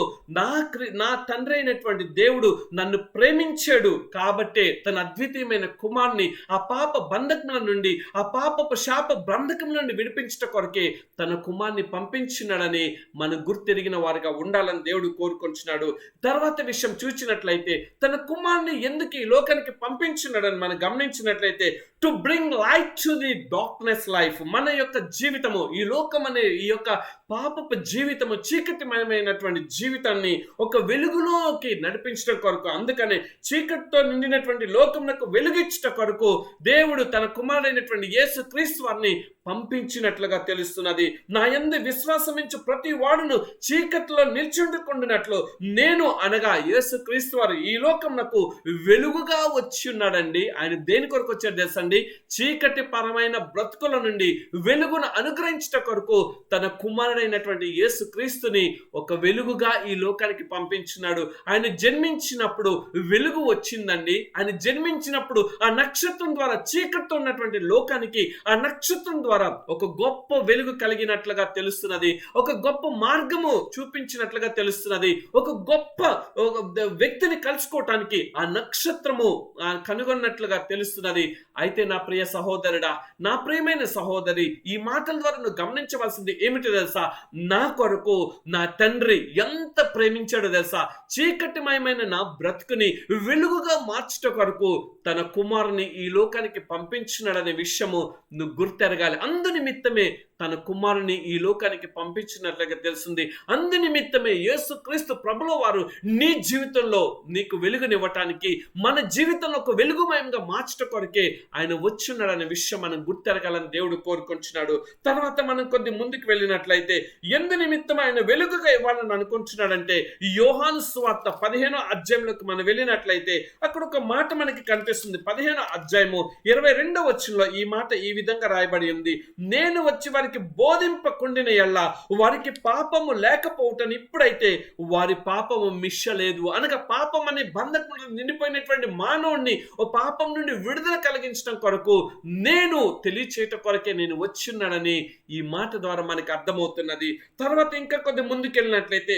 నా తండ్రి అయినటువంటి దేవుడు నన్ను ప్రేమించాడు కాబట్టే తన అద్వితీయమైన కుమారుని ఆ పాప బంధకముల నుండి, ఆ పాపపు శాప బంధకముల నుండి విడిపించట కొరకే తన కుమారుని పంపించినాడని మనం గుర్తెరిగిన వారిగా ఉండాలని దేవుడు కోరుకుంటున్నాడు. తర్వాత విషయం చూచినట్లయితే తన కుమారుని ఎందుకు ఈ లోకానికి పంపించినాడని మనం గమనించినట్లయితే, to bring light to the darkness life. మన యొక్క జీవితము, ఈ లోకం అనే ఈ యొక్క పాపపు జీవితము, చీకటిమయమైనటువంటి జీవితాన్ని ఒక వెలుగులోకి నడిపించడం కొరకు, అందుకనే చీకటితో నిండినటువంటి లోకమునకు వెలుగిచ్చట కొరకు దేవుడు తన కుమారుడైనటువంటి యేసు క్రీస్తు వారిని పంపించినట్లుగా తెలుస్తున్నది. నా యందు విశ్వాసమించు ప్రతి వాడును చీకటిలో నిల్చుండుకుంటున్నట్లు నేను, అనగా యేసు క్రీస్తు వారు ఈ లోకమునకు వెలుగుగా వచ్చి ఉన్నాడండి. ఆయన దేని కొరకు వచ్చాడు తెలుసండి? చీకటి పరమైన బ్రతుకుల నుండి వెలుగును అనుగ్రహించట కొరకు తన కుమారుడైనటువంటి యేసు క్రీస్తుని ఒక వెలుగుగా ఈ లోకానికి పంపించినాడు. ఆయన జన్మించినప్పుడు వెలుగు వచ్చిందండి. ఆయన జన్మించినప్పుడు ఆ నక్షత్రం ద్వారా చీకటితో ఉన్నటువంటి లోకానికి ఆ నక్షత్రం ద్వారా ఒక గొప్ప వెలుగు కలిగినట్లుగా తెలుస్తున్నది. ఒక గొప్ప మార్గము చూపించినట్లుగా తెలుస్తున్నది. ఒక గొప్ప వ్యక్తిని కలుసుకోవటానికి ఆ నక్షత్రము కనుగొన్నట్లుగా తెలుస్తున్నది. అయితే నా ప్రియ సహోదరుడా, నా ప్రియమైన సహోదరి, ఈ మాటల ద్వారా నువ్వు గమనించవలసింది ఏమిటి తెలుసా? నా కొరకు నా తండ్రి ఎంత ప్రేమించాడో తెలుసా? చీకటిమయమైన నా బ్రతుకుని వెలుగుగా మార్చట కొరకు తన కుమారుని ఈ లోకానికి పంపించినాడనే విషయము నువ్వు గుర్తెరగాలి. అందు నిమిత్తమే తన కుమారుని ఈ లోకానికి పంపించినట్లుగా తెలుస్తుంది. అందు నిమిత్తమే యేసు క్రీస్తు ప్రభుల వారు నీ జీవితంలో నీకు వెలుగునివ్వటానికి, మన జీవితంలో ఒక వెలుగుమయంగా మార్చట కొరకే ఆయన వచ్చున్నాడనే విషయం మనం గుర్తెరగాలని దేవుడు కోరుకుంటున్నాడు. తర్వాత మనం కొద్ది ముందుకు వెళ్ళినట్లయితే ఎందు నిమిత్తం ఆయన వెలుగుగా ఇవ్వాలని అనుకుంటున్నాడంటే, యోహాను సువార్త 15వ అధ్యాయంలోకి మనం వెళ్ళినట్లయితే అక్కడ ఒక మాట మనకి కనిపిస్తుంది. 15వ అధ్యాయము 22వ వచనంలో ఈ మాట ఈ విధంగా రాయబడి ఉంది. నేను వచ్చి వారికి బోధింపకుండిన ఎల్లా వారికి పాపము లేకపోవటం ఇప్పుడైతే వారి పాపము మిశ్రలేదు. అనగా పాపం అనే బంధకంలో నిండిపోయినటువంటి మానవుడిని ఓ పాపం నుండి విడుదల కలిగించడం కొరకు నేను తెలియచేయటం కొరకే నేను వచ్చిన్నానని ఈ మాట ద్వారా మనకి అర్థమవుతున్నది. తర్వాత ఇంకా కొద్ది ముందుకెళ్ళినట్లయితే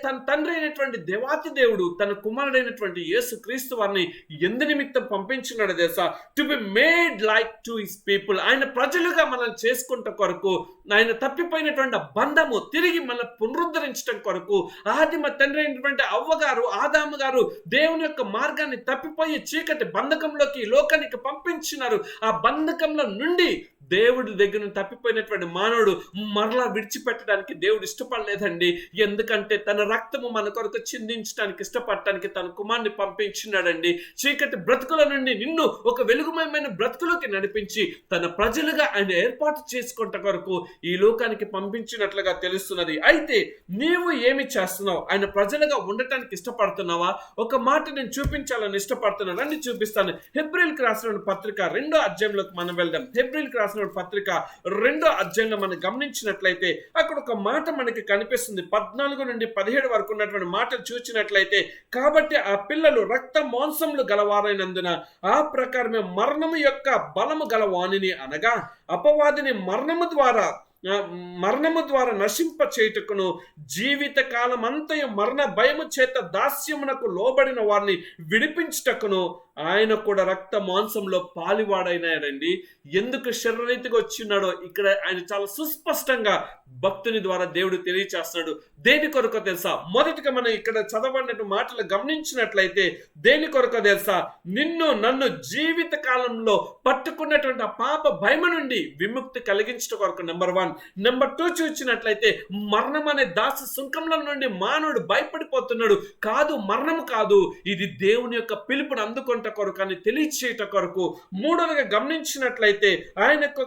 తన తండ్రి అయినటువంటి దేవాతి దేవుడు తన కుమారుడైనటువంటి యేసు క్రీస్తు వారిని ఎందు నిమిత్తం పంపించినాడు తెలుసా? To be made like to his people. ఆయన ప్రజలుగా మనం చేసుకుంట కొరకు, ఆయన తప్పిపోయినటువంటి బంధము తిరిగి మన పునరుద్ధరించడం కొరకు, ఆదిమ తండ్రి అయినటువంటి అవ్వగారు, ఆదాము గారు దేవుని యొక్క మార్గాన్ని తప్పిపోయి చీకటి బంధకంలోకి లోకానికి పంపించినారు. ఆ బంధకంలో నుండి దేవుడి దగ్గర తప్పిపోయినటువంటి మానవుడు మరలా విడిచిపెట్టడానికి దేవుడు ఇష్టపడలేదండి. ఎందుకంటే తన రక్తము మన కొరకు చిందించడానికి ఇష్టపడటానికి తన కుమారుని పంపించినాడండి. చీకటి బ్రతుకుల నుండి నిన్ను ఒక వెలుగుమయమైన బ్రతుకులోకి నడిపించి తన ప్రజలుగా ఆయన ఏర్పాటు చేసుకుంట కొరకు ఈ లోకానికి పంపించినట్లుగా తెలుస్తున్నది. అయితే నీవు ఏమి చేస్తున్నావు? ఆయన ప్రజలుగా ఉండటానికి ఇష్టపడుతున్నావా? ఒక మాట నేను చూపించాలని ఇష్టపడుతున్నాను, రండి చూపిస్తాను. హెబ్రీయులకు రాసిన పత్రిక 2వ అధ్యాయంలోకి మనం వెళ్దాం. హెబ్రీయులకు రాసిన పత్రిక 2వ అధ్యాయంలో మనం గమనించినట్లయితే అక్కడ ఒక మాట మనకి కనిపిస్తుంది. 14 నుండి 17 వరకు ఉన్నటువంటి మాటలు చూసినట్లయితే, కాబట్టి ఆ పిల్లలు రక్త మాంసములు గలవారైనందున ఆ ప్రకారమే మరణము యొక్క బలము గల వాణిని, అనగా అపవాదిని మరణము ద్వారా మరణము ద్వారా నశింప చేయుటకును జీవిత కాలం అంతయు మరణ భయము చేత దాస్యమునకు లోబడిన వారిని విడిపించుటకును ఆయన కూడా రక్త మాంసంలో పాలివాడైనాడండి. ఎందుకు శరీరరీతిగా వచ్చినాడో ఇక్కడ ఆయన చాలా సుస్పష్టంగా భక్తుని ద్వారా దేవుడు తెలియచేస్తున్నాడు. దేని కొరకు తెలుసా? మొదటిగా మనం ఇక్కడ చదవబడిన మాటలు గమనించినట్లయితే దేని కొరకు తెలుసా? నిన్ను నన్ను జీవిత కాలంలో పట్టుకున్నటువంటి ఆ పాప భయం నుండి విముక్తి కలిగించడం కొరకు నెంబర్ 1. నెంబర్ 2 చూసినట్లయితే మరణం అనే దాస సుంకంల నుండి మానవుడు భయపడిపోతున్నాడు. కాదు, మరణం కాదు, ఇది దేవుని యొక్క పిలుపుని అందుకుంట కొరకు అని తెలియచేయట కొరకు. మూడోదిగా గమనించినట్లయితే ఆయన యొక్క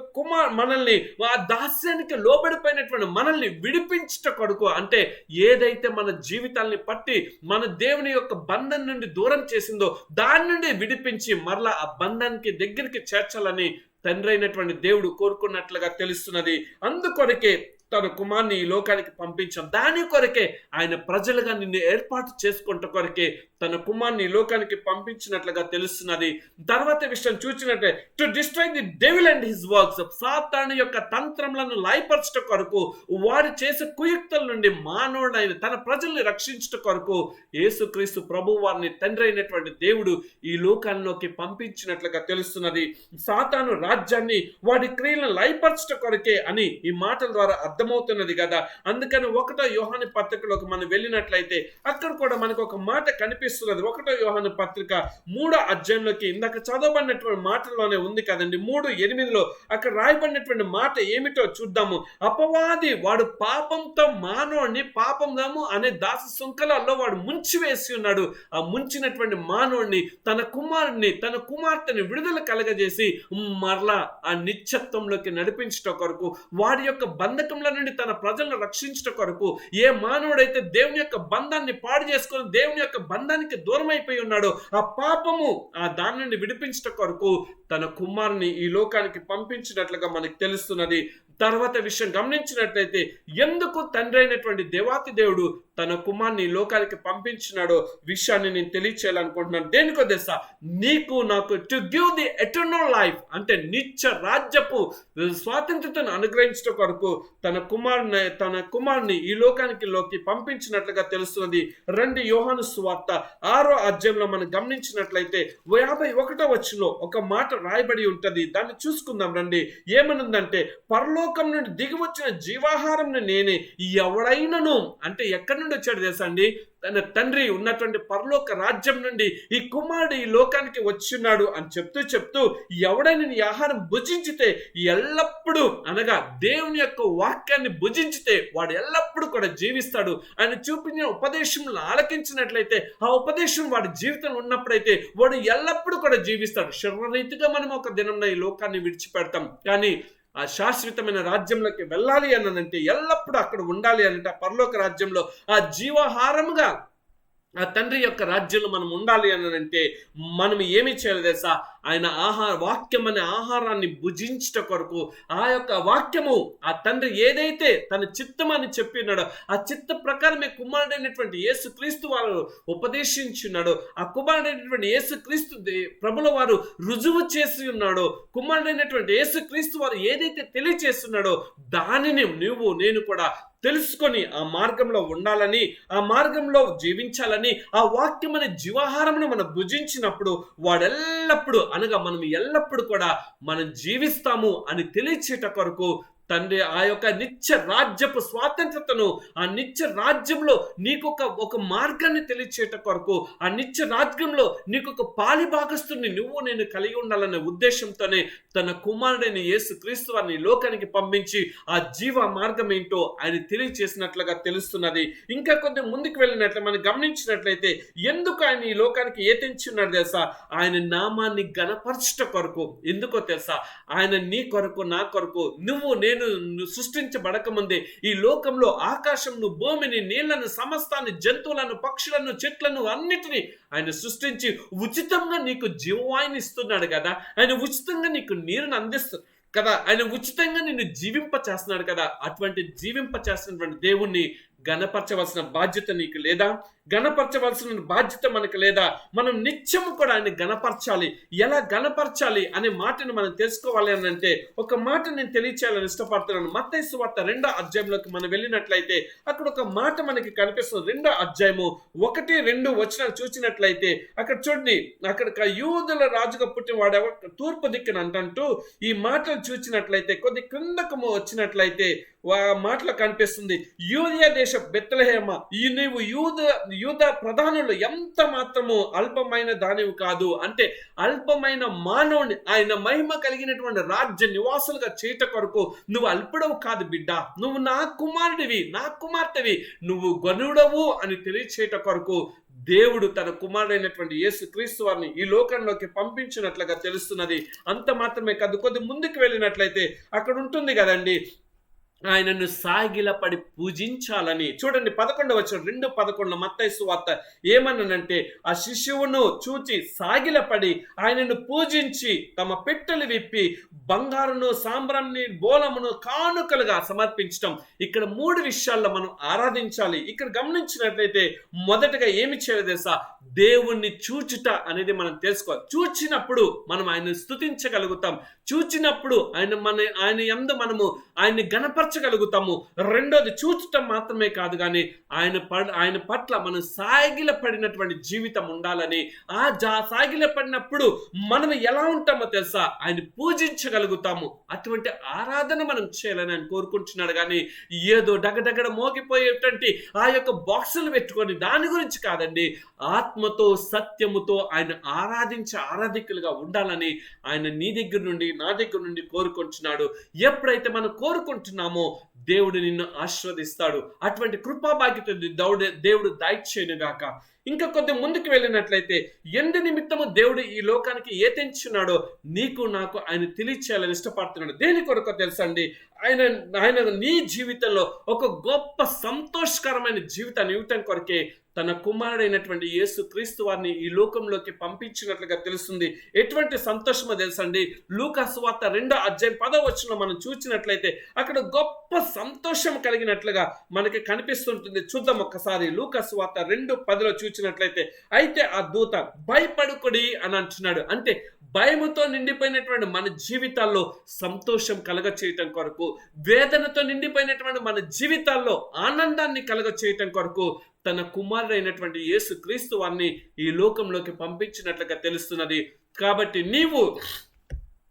మనల్ని ఆ దాస్యానికి లోబడిపోయినటువంటి మనల్ని విడిపించట కొరకు, అంటే ఏదైతే మన జీవితాల్ని పట్టి మన దేవుని యొక్క బంధం నుండి దూరం చేసిందో దాని నుండి విడిపించి మరలా ఆ బంధానికి దగ్గరికి చేర్చాలని తండ్రి అయినటువంటి దేవుడు కోరుకున్నట్లుగా తెలుస్తున్నది. అందుకొరకే తన కుమార్ని ఈ లోకానికి పంపించాం. దాని కొరకే ఆయన ప్రజలుగా నిన్ను ఏర్పాటు చేసుకుంట కొరకే తన కుమార్ని ఈ లోకానికి పంపించినట్లుగా తెలుస్తున్నది. తర్వాత విషయం చూసినట్టే to destroy the devil and his works, సాతాను యొక్క తంత్రములను లయపరచట కొరకు, వాడు చేసే కుయుక్తుల నుండి మానవుడైన తన ప్రజల్ని రక్షించట కొరకు యేసుక్రీస్తు ప్రభు వారిని తండ్రి అయినటువంటి దేవుడు ఈ లోకాల్లోకి పంపించినట్లుగా తెలుస్తున్నది. సాతాను రాజ్యాన్ని వాడి క్రియలను లయపరచట కొరకే అని ఈ మాటల ద్వారా అర్థమవుతున్నది కదా. అందుకని 1 యోహాను పత్రికలోకి మనం వెళ్ళినట్లయితే అక్కడ కూడా మనకు ఒక మాట కనిపిస్తున్నది. 1 యోహాను పత్రిక 3వ అధ్యాయంలోకి ఇందాక చదవబడినటువంటి మాటల్లోనే ఉంది కదండి. 3:8 అక్కడ రాయబడినటువంటి మాట ఏమిటో చూద్దాము. అపవాది వాడు పాపంతో మానవుడిని పాపందాము అనే దాస సుంకలలో వాడు ముంచివేసి ఉన్నాడు. ఆ ముంచినటువంటి మానవుడిని తన కుమార్తెని విడుదల కలగజేసి మరలా ఆ నిత్యత్వంలోకి నడిపించట కొరకు, వాడి యొక్క బంధకంలో నుండి తన ప్రజలను రక్షించట కొరకు, ఏ మానవుడైతే దేవుని యొక్క బంధాన్ని పాడు చేసుకొని దేవుని యొక్క బంధానికి దూరం అయిపోయి ఉన్నాడో ఆ పాపము ఆ దాని నుండి విడిపించట కొరకు తన కుమారుని ఈ లోకానికి పంపించినట్లుగా మనకు తెలుస్తున్నది. తర్వాత విషయం గమనించినట్లయితే ఎందుకు తండ్రి అయినటువంటి దేవాతి దేవుడు తన కుమార్ని లోకానికి పంపించినాడో విషయాన్ని నేను తెలియచేయాలనుకుంటున్నాను. దేనికో తెలుసా? నీకు నాకు to give the eternal life, అంటే నిత్య రాజ్యపు స్వాతంత్రతను అనుగ్రహించడం కొరకు తన కుమార్ని ఈ లోకానికి పంపించినట్లుగా తెలుస్తున్నది. 2 యోహాను సువార్త 6వ అధ్యాయంలో మనం గమనించినట్లయితే 51వ వచనంలో ఒక మాట రాయబడి ఉంటది. దాన్ని చూసుకుందాం రండి. ఏమనుందంటే, పరలోకం నుండి దిగి వచ్చిన జీవాహారం నేనే, ఎవడైనను, అంటే ఎక్కడి నుండి వచ్చాడు తెలుసా అండి? తన తండ్రి ఉన్నటువంటి పరలోక రాజ్యం నుండి ఈ కుమారుడు ఈ లోకానికి వచ్చిన్నాడు అని చెప్తూ ఎవడైనా ఈ ఆహారం భుజించితే ఎల్లప్పుడూ, అనగా దేవుని యొక్క వాక్యాన్ని భుజించితే వాడు ఎల్లప్పుడూ కూడా జీవిస్తాడు. ఆయన చూపించిన ఉపదేశంలో ఆలకించినట్లయితే ఆ ఉపదేశం వాడి జీవితంలో ఉన్నప్పుడైతే వాడు ఎల్లప్పుడూ కూడా జీవిస్తాడు. శరీరరీతిగా మనం ఒక దినంలో ఈ లోకాన్ని విడిచిపెడతాం, కానీ ఆ శాశ్వతమైన రాజ్యంలోకి వెళ్ళాలి అనంటే, ఎల్లప్పుడూ అక్కడ ఉండాలి అంటే, పరలోక రాజ్యంలో ఆ జీవాహారముగా ఆ తండ్రి యొక్క రాజ్యంలో మనం ఉండాలి అనంటే మనం ఏమి చేయాలి తెలుసా? ఆయన వాక్యం అనే ఆహారాన్ని భుజించట కొరకు, ఆ యొక్క వాక్యము ఆ తండ్రి ఏదైతే తన చిత్తం అని చెప్పినాడో ఆ చిత్త ప్రకారమే కుమారుడైనటువంటి యేసుక్రీస్తు వారు ఉపదేశించున్నాడు. ఆ కుమారుడైనటువంటి యేసుక్రీస్తు ప్రభుల వారు రుజువు చేసి ఉన్నాడో, కుమారుడైనటువంటి యేసుక్రీస్తు వారు ఏదైతే తెలియచేస్తున్నాడో దానిని నేను కూడా తెలుసుకొని ఆ మార్గంలో ఉండాలని, ఆ మార్గంలో జీవించాలని, ఆ వాక్యం అనే జీవాహారమును మనం భుజించినప్పుడు వాడెల్లప్పుడు, అనగా మనం ఎల్లప్పుడు కూడా మనం జీవిస్తాము అని తెలియచేట కొరకు తండ్రి ఆ యొక్క నిత్య రాజ్యపు స్వాతంత్రతను, ఆ నిత్య రాజ్యంలో నీకు ఒక మార్గాన్ని తెలియచేట కొరకు, ఆ నిత్య రాజ్యంలో నీకు ఒక పాలి భాగస్తుని నేను కలిగి ఉండాలనే ఉద్దేశంతోనే తన కుమారుడైన యేసుక్రీస్తు వారిని లోకానికి పంపించి ఆ జీవ మార్గం ఏంటో ఆయన తెలియచేసినట్లుగా తెలుస్తున్నది. ఇంకా కొద్ది ముందుకు వెళ్ళినట్లు మనం గమనించినట్లయితే ఎందుకు ఆయన ఈ లోకానికి ఏతించున్నాడు తెలుసా? ఆయన నామాన్ని గణపరచట కొరకు. ఎందుకో తెలుసా? ఆయన నీ కొరకు, నా కొరకు, నేను సృష్టించబడక ముందే ఈ లోకంలో ఆకాశంను, భూమిని, నీళ్లను, సమస్తాన్ని, జంతువులను, పక్షులను, చెట్లను అన్నిటినీ ఆయన సృష్టించి ఉచితంగా నీకు జీవవాయుని ఇస్తున్నాడు కదా. ఆయన ఉచితంగా నీకు నీరుని అందిస్తున్నాడు కదా. ఆయన ఉచితంగా నిన్ను జీవింప చేస్తున్నాడు కదా. అటువంటి జీవింప చేస్తున్నటువంటి దేవుణ్ణి గణపరచవలసిన బాధ్యత నీకు లేదా? గణపరచవలసిన బాధ్యత మనకు లేదా? మనం నిత్యము కూడా ఆయన గణపరచాలి. ఎలా గణపరచాలి అనే మాటను మనం తెలుసుకోవాలి అని అంటే ఒక మాట నేను తెలియచేయాలని ఇష్టపడుతున్నాను. మత్తయి సువార్త 2వ అధ్యాయంలోకి మనం వెళ్ళినట్లయితే అక్కడ ఒక మాట మనకి కనిపిస్తుంది. 2వ అధ్యాయము 1-2 వచనాలు చూసినట్లయితే అక్కడ చూడండి, అక్కడ యూదుల రాజుగా పుట్టిన వాడు తూర్పు దిక్కున అంటూ ఈ మాటలు చూసినట్లయితే కొద్ది క్రిందకు వచ్చినట్లయితే మాటలు కనిపిస్తుంది. యూదయ దేశ బెత్లెహేమ, నీవు యూద ప్రధానులు ఎంత మాత్రము అల్పమైన దానివి కాదు. అంటే అల్పమైన మానవుని ఆయన మహిమ కలిగినటువంటి రాజ్య నివాసులుగా చేయట కొరకు నువ్వు అల్పుడవు కాదు బిడ్డ, నువ్వు నా కుమారుడివి, నా కుమార్తెవి, నువ్వు గనుడవు అని తెలియచేయట కొరకు దేవుడు తన కుమారుడైనటువంటి యేసుక్రీస్తు వారిని ఈ లోకంలోకి పంపించినట్లుగా తెలుస్తున్నది. అంత మాత్రమే కాదు, కొద్ది ముందుకు వెళ్ళినట్లయితే అక్కడ ఉంటుంది కదండి, ఆయనను సాగిలపడి పూజించాలని. చూడండి 11వ వచనం, 2:11 మత్తయి సువార్త ఏమన్నానంటే, ఆ శిశువును చూచి సాగిలపడి ఆయనను పూజించి తమ పెట్టెలు విప్పి బంగారును సాంబ్రాన్ని బోలమును కానుకలుగా సమర్పించటం. ఇక్కడ 3 విషయాల్లో మనం ఆరాధించాలి. ఇక్కడ గమనించినట్లయితే మొదటగా ఏమి చేయాలి తెలుసా? దేవుణ్ణి చూచుట అనేది మనం తెలుసుకోవాలి. చూచినప్పుడు మనం ఆయన స్తుతించగలుగుతాం. చూచినప్పుడు ఆయన యందు మనము ఆయన్ని గణపరచగలుగుతాము. రెండోది చూచటం మాత్రమే కాదు కానీ ఆయన పట్ల మనం సాగిల పడినటువంటి జీవితం ఉండాలని. సాగిల పడినప్పుడు మనం ఎలా ఉంటామో తెలుసా? ఆయన పూజించగలుగుతాము. అటువంటి ఆరాధన మనం చేయాలని ఆయన కోరుకుంటున్నాడు. కానీ ఏదో డగడగడ మోగిపోయేటువంటి ఆ యొక్క బాక్సులు పెట్టుకొని దాని గురించి కాదండి, ఆత్మతో సత్యముతో ఆయన ఆరాధికులుగా ఉండాలని ఆయన నీ దగ్గర నుండి నా దగ్గర నుండి కోరుకుంటున్నాడు. ఎప్పుడైతే మనం కోరుకుంటున్నామో దేవుడు నిన్ను ఆశీర్వదిస్తాడు. అటువంటి కృపా బాధ్యత దేవుడు దయచేయునుగాక. ఇంకా కొద్ది ముందుకు వెళ్ళినట్లయితే ఎందు నిమిత్తము దేవుడు ఈ లోకానికి ఏ తెంచున్నాడో నీకు నాకు ఆయన తెలియచేయాలని ఇష్టపడుతున్నాడు. దేని కొరకు తెలుసండి? ఆయన నీ జీవితంలో ఒక గొప్ప సంతోషకరమైన జీవితాన్ని ఇవ్వటం కొరకే తన కుమారుడైనటువంటి యేసుక్రీస్తు వారిని ఈ లోకంలోకి పంపించినట్లుగా తెలుస్తుంది. ఎటువంటి సంతోషమో తెలుసండి? లూకా సువార్త 2వ అధ్యాయం 10వ వచనంలో మనం చూసినట్లయితే అక్కడ గొప్ప సంతోషం కలిగినట్లుగా మనకి కనిపిస్తుంటుంది. చూద్దాం ఒక్కసారి. లూకా సువార్త 2:10లో చూసినట్లయితే, అయితే ఆ దూత భయపడుకుడి అని అంటున్నాడు. అంటే భయముతో నిండిపోయినటువంటి మన జీవితాల్లో సంతోషం కలగ చేయటం కొరకు, వేదనతో నిండిపోయినటువంటి మన జీవితాల్లో ఆనందాన్ని కలగ చేయటం కొరకు తన కుమారుడైనటువంటి యేసుక్రీస్తు వారిని ఈ లోకంలోకి పంపించినట్లుగా తెలుస్తున్నది. కాబట్టి నీవు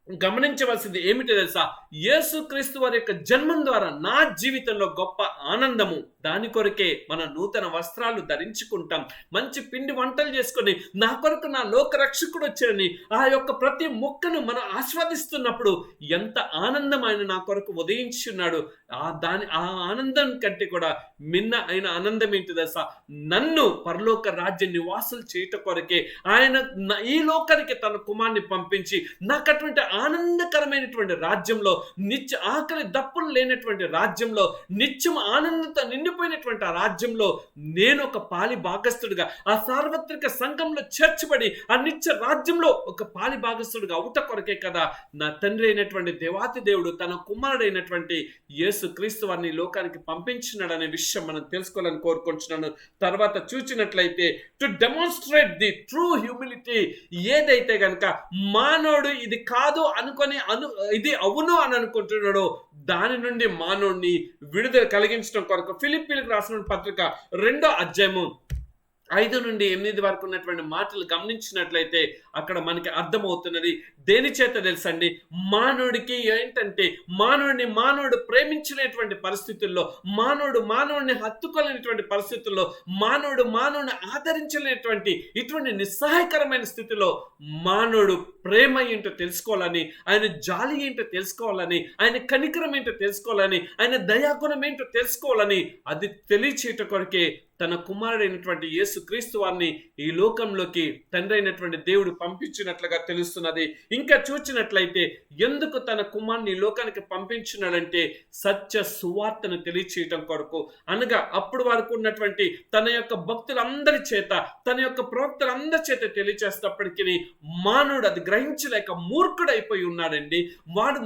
గమనించవలసింది ఏమిటో తెలుసా? యేసుక్రీస్తు వారి యొక్క జన్మం ద్వారా నా జీవితంలో గొప్ప ఆనందము. దాని కొరకే మన నూతన వస్త్రాలు ధరించుకుంటాం, మంచి పిండి వంటలు చేసుకొని నా కొరకు నా లోక రక్షకుడు వచ్చాడని ఆ యొక్క ప్రతి మొక్కను మనం ఆస్వాదిస్తున్నప్పుడు ఎంత ఆనందం ఆయన నా కొరకు ఉదయించున్నాడు. ఆ ఆనందం కంటే కూడా మిన్న అయిన ఆనందం ఏంటి తెలుసా? నన్ను పరలోక రాజ్య నివాసులు చేయట కొరకే ఆయన ఈ లోకానికి తన కుమారుని పంపించి నాకు అటువంటి ఆనందకరమైనటువంటి రాజ్యంలో, నిత్య ఆకలి దప్పులు లేనటువంటి రాజ్యంలో, నిత్యం ఆనందంతో నిండిపోయినటువంటి ఆ రాజ్యంలో నేను ఒక పాలి భాగస్థుడిగా ఆ సార్వత్రిక సంఘంలో చేర్చబడి ఆ నిత్య రాజ్యంలో ఒక పాలి భాగస్థుడిగా అవుట కొరకే కదా నా తండ్రి అయినటువంటి దేవాతి దేవుడు తన కుమారుడైనటువంటి యేసుక్రీస్తు వారిని లోకానికి పంపించినాడనే విషయం మనం తెలుసుకోవాలని కోరుకుంటున్నాను. తర్వాత చూచినట్లయితే to demonstrate the true humility, ఏదైతే గనక మానవుడు ఇది కాదు అనుకొని ఇది అవును అని అనుకుంటున్నాడో దాని నుండి మానవుడిని విడుదల కలిగించడం కొరకు ఫిలిప్పీలకు రాసిన పత్రిక 2వ అధ్యాయము 5-8 వరకు ఉన్నటువంటి మాటలు గమనించినట్లయితే అక్కడ మనకి అర్థమవుతున్నది. దేని చేత తెలుసండి? మానవుడికి ఏంటంటే మానవుడు ప్రేమించలేటువంటి పరిస్థితుల్లో, మానవుడిని హత్తుకోలేనటువంటి పరిస్థితుల్లో, మానవుడిని ఆదరించలేనటువంటి ఇటువంటి నిస్సహాయకరమైన స్థితిలో మానవుడు ప్రేమ ఏంటో తెలుసుకోవాలని, ఆయన జాలి ఏంటో తెలుసుకోవాలని, ఆయన కనికరం ఏంటో తెలుసుకోవాలని, ఆయన దయాగుణం ఏంటో తెలుసుకోవాలని అది తెలియచేయట కొరకే తన కుమారుడైనటువంటి యేసు క్రీస్తు వారిని ఈ లోకంలోకి తండ్రి అయినటువంటి దేవుడు పంపించినట్లుగా తెలుస్తున్నది. ఇంకా చూచినట్లయితే ఎందుకు తన కుమారుని ఈ లోకానికి పంపించినాడంటే సత్య సువార్తను తెలియచేయటం కొరకు, అనగా అప్పుడు వరకు ఉన్నటువంటి తన యొక్క భక్తులందరి చేత, తన యొక్క ప్రవక్తలందరి చేత తెలియచేసేటప్పటికీ మానవుడు అది గ్రహించలేక మూర్ఖుడైపోయి ఉన్నాడండి.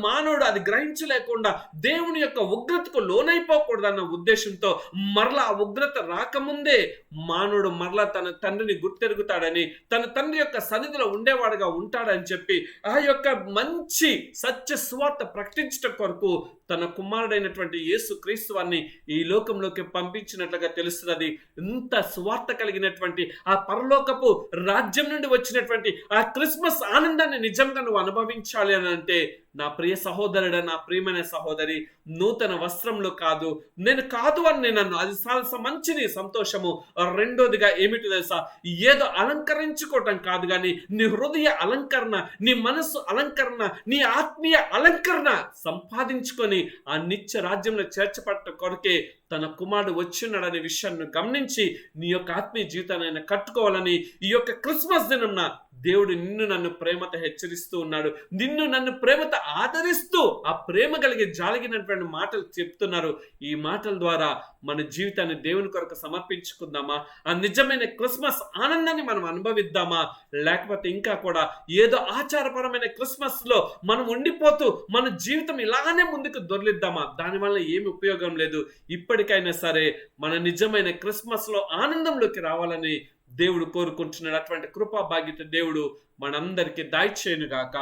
మానవుడు అది గ్రహించలేకుండా దేవుని యొక్క ఉగ్రతకు లోనైపోకూడదన్న ఉద్దేశంతో మరలా ఆ ఉగ్రత రాకముందే మానవుడు మరలా తన తండ్రిని గుర్తెరుగుతాడని, తన తండ్రి యొక్క సన్నిధిలో ఉండేవాడుగా ఉంటాడని చెప్పి ఆ యొక్క మంచి సత్య సువార్త ప్రకటించడం కొరకు తన కుమారుడైనటువంటి యేసు క్రీస్తు వారిని ఈ లోకంలోకి పంపించినట్లుగా తెలుస్తున్నది. ఇంత సువార్త కలిగినటువంటి ఆ పరలోకపు రాజ్యం నుండి వచ్చినటువంటి ఆ క్రిస్మస్ ఆనందాన్ని నిజంగా నువ్వు అనుభవించాలి అని అంటే, నా ప్రియ సహోదరుడు, నా ప్రియమైన సహోదరి, నూతన వస్త్రంలో కాదు, నేను కాదు అని నేను అన్ను, అది మంచిది, సంతోషము. రెండోదిగా ఏమిటి తెలుసా, ఏదో అలంకరించుకోవటం కాదు, కానీ నీ హృదయ అలంకరణ, నీ మనస్సు అలంకరణ, నీ ఆత్మీయ అలంకరణ సంపాదించుకొని ఆ నిత్య రాజ్యంలో చేర్చబట్ట కొరకే తన కుమారుడు వచ్చిన్నాడనే విషయాన్ని గమనించి నీ యొక్క ఆత్మీయ జీవితాన్ని ఆయన కట్టుకోవాలని ఈ యొక్క క్రిస్మస్ దినంన దేవుడు నిన్ను నన్ను ప్రేమతో హెచ్చరిస్తూ ఉన్నాడు. నిన్ను నన్ను ప్రేమతో ఆదరిస్తూ ఆ ప్రేమ కలిగి జాలిగినటువంటి మాటలు చెప్తున్నారు. ఈ మాటల ద్వారా మన జీవితాన్ని దేవుని కొరకు సమర్పించుకుందామా? ఆ నిజమైన క్రిస్మస్ ఆనందాన్ని మనం అనుభవిద్దామా? లేకపోతే ఇంకా కూడా ఏదో ఆచారపరమైన క్రిస్మస్ లో మనం ఉండిపోతూ మన జీవితం ఇలానే ముందుకు దొర్లిద్దామా? దానివల్ల ఏమి ఉపయోగం లేదు. ఇప్పటికైనా సరే మన నిజమైన క్రిస్మస్ లో ఆనందంలోకి రావాలని దేవుడు కోరుకుంటున్నాడు. అటువంటి కృపా భాగ్యత దేవుడు మనందరికీ దయచేయును గాక.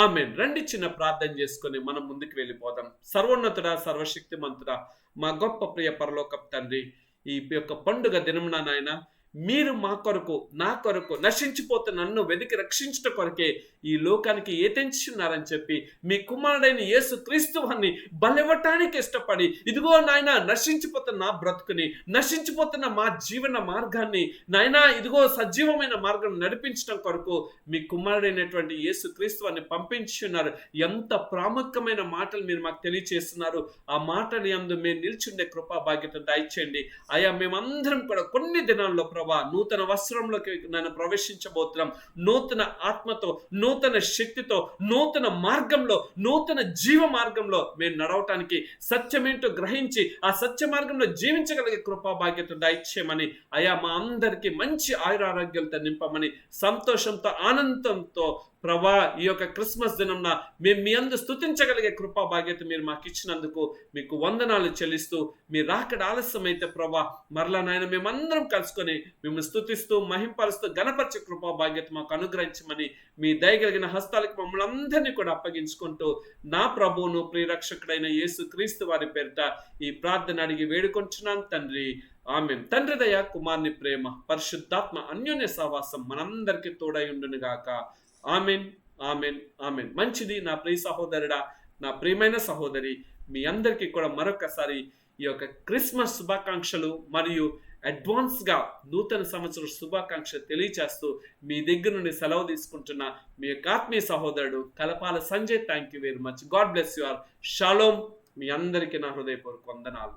ఆమేన్. రండి చిన్న ప్రార్థన చేసుకొని మనం ముందుకు వెళ్ళిపోదాం. సర్వోన్నతుడా, సర్వశక్తిమంతుడా, మా గొప్ప ప్రియ పరలోకపు తండ్రి, ఈ యొక్క పండుగ దినమున నాయన మీరు మా కొరకు, నా కొరకు, నశించిపోతున్న నన్ను వెతికి రక్షించట కొరకే ఈ లోకానికి ఏతెంచున్నారని చెప్పి మీ కుమారుడైన యేసు క్రీస్తు వారిని బలివ్వటానికి ఇష్టపడి, ఇదిగో నాయన నశించిపోతున్న నా బ్రతుకుని, నశించిపోతున్న మా జీవన మార్గాన్ని నాయన ఇదిగో సజీవమైన మార్గం నడిపించడం కొరకు మీ కుమారుడైనటువంటి యేసు క్రీస్తు వారిని పంపించున్నారు. ఎంత ప్రాముఖ్యమైన మాటలు మీరు మాకు తెలియచేస్తున్నారు. ఆ మాటలు యందు మేము నిల్చుండే కృపా భాగ్యత దయచేయండి. అయా మేమందరం కూడా కొన్ని దినాల్లో నూతన వస్త్రంలోకి నన్ను ప్రవేశించబోతున్నాం. నూతన ఆత్మతో, నూతన శక్తితో, నూతన మార్గంలో, నూతన జీవ మార్గంలో మేము నడవటానికి సత్యమేంటో గ్రహించి ఆ సత్య మార్గంలో జీవించగలిగే కృపా భాగ్యత దయచేయమని, అయా మా అందరికీ మంచి ఆయురారోగ్యాలతో నింపమని, సంతోషంతో, ఆనందంతో ప్రభా ఈ యొక్క క్రిస్మస్ దినంన మేము మీ అందు స్తుతించగలిగే కృపా భాగ్యత మీరు మాకు ఇచ్చినందుకు మీకు వందనాలు చెల్లిస్తూ, మీరు రాకడ ఆలస్యమైతే ప్రభా మరలా నాయన మేమందరం కలుసుకొని మిమ్మల్ని స్తుతిస్తూ, మహింపరుస్తూ, గణపరిచే కృపా భాగ్యత మాకు అనుగ్రహించమని మీ దయగలిగిన హస్తాలకు మమ్మల్ని అందరినీ కూడా అప్పగించుకుంటూ నా ప్రభువును ప్రియరక్షకుడైన యేసు క్రీస్తు వారి పేరిట ఈ ప్రార్థన అడిగి వేడుకొంచున్నాను తండ్రి. ఆమేన్. తండ్రి దయ, కుమారుని ప్రేమ, పరిశుద్ధాత్మ అన్యోన్య సహవాసం మనందరికీ తోడై ఉండును గాక. Amen, amen, amen. మంచిది నా ప్రియ సహోదరుడా, నా ప్రియమైన సహోదరి, మీ అందరికీ కూడా మరొకసారి ఈ యొక్క క్రిస్మస్ శుభాకాంక్షలు మరియు అడ్వాన్స్గా నూతన సంవత్సర శుభాకాంక్షలు తెలియచేస్తూ మీ దగ్గర నుండి సెలవు తీసుకుంటున్న మీ యొక్క ఆత్మీయ సహోదరుడు Kalapala Sanjay. Thank you very much. God bless you all. Shalom. మీ అందరికీ నా హృదయపూర్వక వందనాలు.